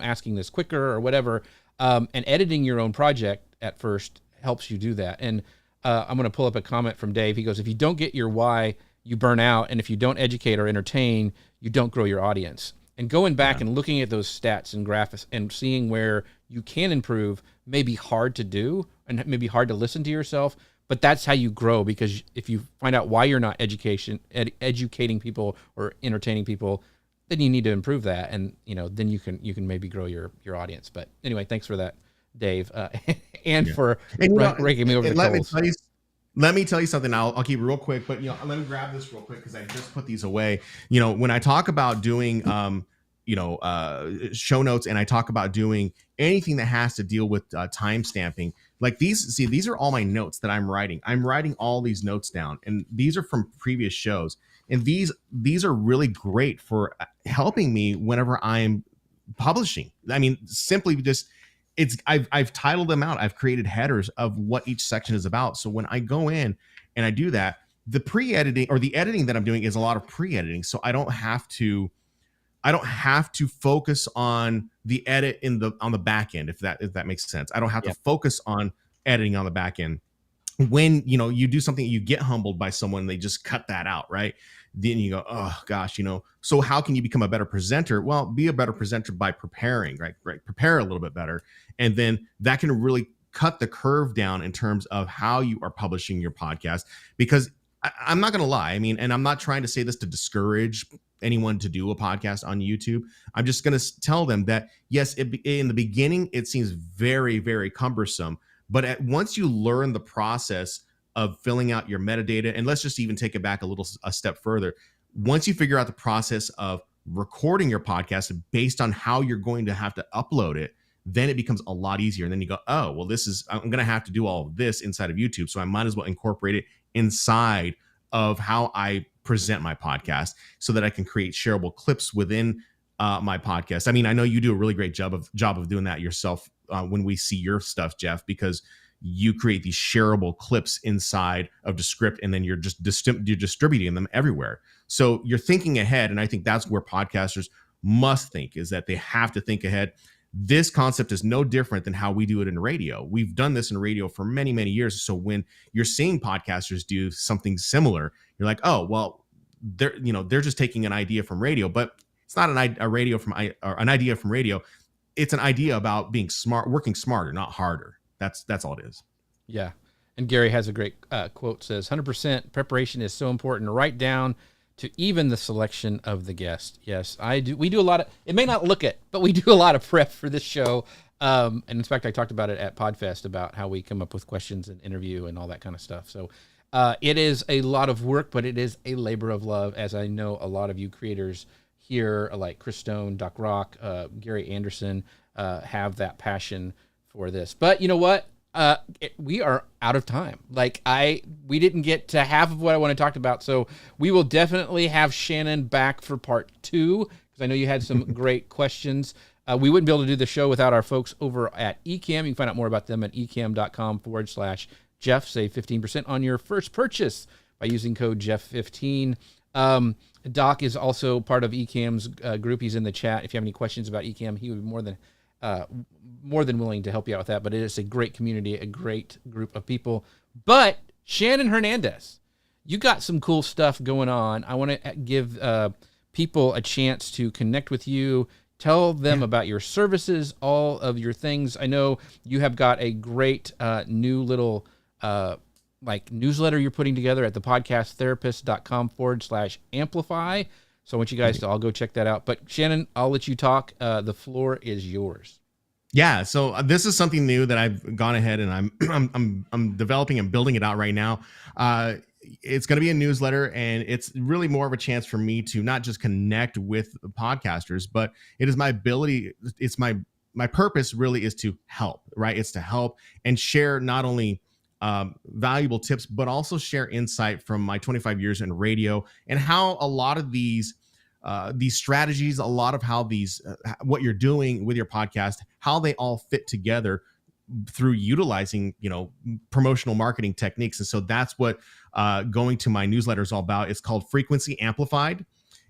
asking this quicker or whatever. And editing your own project at first helps you do that. And I'm going to pull up a comment from Dave. He goes, if you don't get your why, you burn out. And if you don't educate or entertain, you don't grow your audience. And going back and looking at those stats and graphics and seeing where you can improve may be hard to do and maybe hard to listen to yourself, but that's how you grow, because if you find out why you're not educating people or entertaining people, then you need to improve that, and then you can maybe grow your audience. But anyway, thanks for that, Dave, for raking me over the coals. Let me tell you something. I'll keep it real quick, but let me grab this real quick because I just put these away. When I talk about doing show notes, and I talk about doing anything that has to deal with time stamping, like these are all my notes that I'm writing. I'm writing all these notes down, and these are from previous shows. And these are really great for helping me whenever I'm publishing. I mean, simply just I've titled them out. I've created headers of what each section is about. So when I go in and I do that, the pre-editing or the editing that I'm doing is a lot of pre-editing. So I don't have to focus on the edit on the back end, if that makes sense. I don't have to focus on editing on the back end. When you do something, you get humbled by someone, they just cut that out, right? Then you go, oh gosh, so how can you become a better presenter? Well, be a better presenter by preparing, right? Prepare a little bit better, and then that can really cut the curve down in terms of how you are publishing your podcast. Because I'm not going to lie, I mean, and I'm not trying to say this to discourage anyone to do a podcast on YouTube. I'm just going to tell them that yes, in the beginning it seems very, very cumbersome, but once you learn the process of filling out your metadata, and let's just even take it back a step further. Once you figure out the process of recording your podcast based on how you're going to have to upload it, then it becomes a lot easier. And then you go, oh, well, I'm going to have to do all of this inside of YouTube. So I might as well incorporate it inside of how I present my podcast so that I can create shareable clips within my podcast. I mean, I know you do a really great job of doing that yourself when we see your stuff, Jeff, because you create these shareable clips inside of Descript, and then you're distributing them everywhere. So you're thinking ahead, and I think that's where podcasters must think, is that they have to think ahead. This concept is no different than how we do it in radio. We've done this in radio for many, many years. So when you're seeing podcasters do something similar, you're like, oh, well, they're just taking an idea from radio, but it's not an idea from radio. It's an idea about being smart, working smarter, not harder. That's all it is. Yeah. And Gary has a great quote, says 100% preparation is so important, right down to even the selection of the guest. Yes, I do. We do a lot of, it may not look it, but we do a lot of prep for this show. And in fact, I talked about it at Podfest about how we come up with questions and interview and all that kind of stuff. So it is a lot of work, but it is a labor of love, as I know a lot of you creators here, like Chris Stone, Doc Rock, Gary Anderson, have that passion for this. But you know what? We are out of time. We didn't get to half of what I want to talk about. So we will definitely have Shannon back for part 2, because I know you had some great questions. We wouldn't be able to do the show without our folks over at Ecamm. You can find out more about them at ecamm.com/Jeff. Save 15% on your first purchase by using code Jeff15. Doc is also part of Ecamm's group. He's in the chat. If you have any questions about Ecamm, he would be more than willing to help you out with that. But it is a great community, a great group of people. But Shannon Hernandez, you got some cool stuff going on. I want to give people a chance to connect with you. Tell them about your services, all of your things. I know you have got a great new little newsletter you're putting together at thepodcasttherapist.com/amplify. So I want you guys to all go check that out. But Shannon, I'll let you talk. The floor is yours. Yeah, so this is something new that I've gone ahead and I'm developing and building it out right now. It's going to be a newsletter, and it's really more of a chance for me to not just connect with podcasters, but it is my ability. It's my purpose really is to help, right? It's to help and share not only valuable tips, but also share insight from my 25 years in radio and how a lot of these strategies, a lot of how what you're doing with your podcast, how they all fit together through utilizing, promotional marketing techniques. And so that's what going to my newsletter is all about. It's called Frequency Amplified.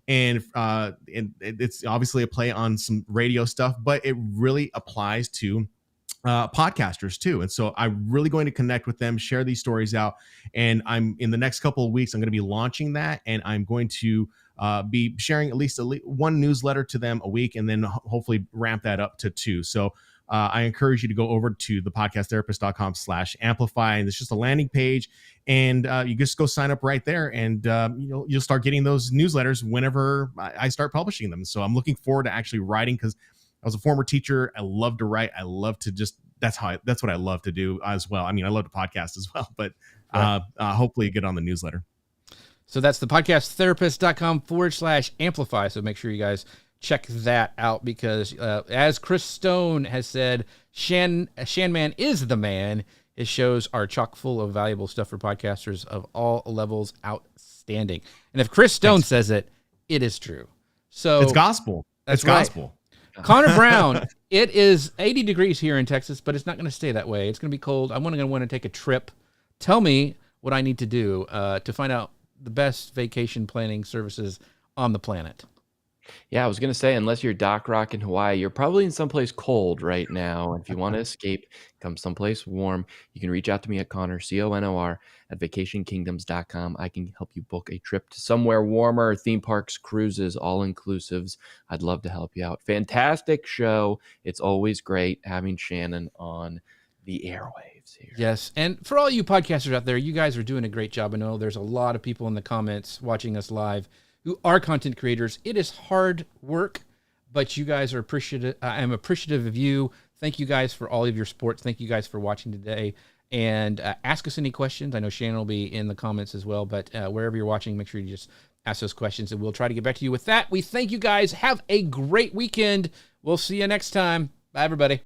And it's obviously a play on some radio stuff, but it really applies to podcasters too. And so I'm really going to connect with them, share these stories out. And I'm in the next couple of weeks, I'm going to be launching that. And I'm going to be sharing at least one newsletter to them a week, and then hopefully ramp that up to 2. So I encourage you to go over to thepodcasttherapist.com/amplify. And it's just a landing page, and you just go sign up right there, and you'll start getting those newsletters whenever I start publishing them. So I'm looking forward to actually writing, because I was a former teacher. I love to write. I love to that's what I love to do as well. I mean, I love to podcast as well, but hopefully get on the newsletter. So that's thepodcasttherapist.com/amplify. So make sure you guys check that out, because as Chris Stone has said, Shanman is the man. His shows are chock full of valuable stuff for podcasters of all levels. Outstanding. And if Chris Stone says it, it is true. So it's gospel. That's it's gospel. Right. Connor Brown, it is 80 degrees here in Texas, but it's not going to stay that way. It's going to be cold. I'm going to want to take a trip. Tell me, what I need to do to find out the best vacation planning services on the planet. Yeah, I was going to say, unless you're Doc Rock in Hawaii, you're probably in someplace cold right now. If you want to escape, come someplace warm, you can reach out to me at Connor, CONOR, at vacationkingdoms.com. I can help you book a trip to somewhere warmer, theme parks, cruises, all-inclusives. I'd love to help you out. Fantastic show. It's always great having Shannon on the airwaves here. Yes, and for all you podcasters out there, you guys are doing a great job. I know there's a lot of people in the comments watching us live who are content creators. It is hard work, but you guys are appreciative. I'm appreciative of you. Thank you guys for all of your support. Thank you guys for watching today. And ask us any questions. I know Shannon will be in the comments as well, but wherever you're watching, make sure you just ask those questions, and we'll try to get back to you with that. We thank you guys. Have a great weekend. We'll see you next time. Bye, everybody.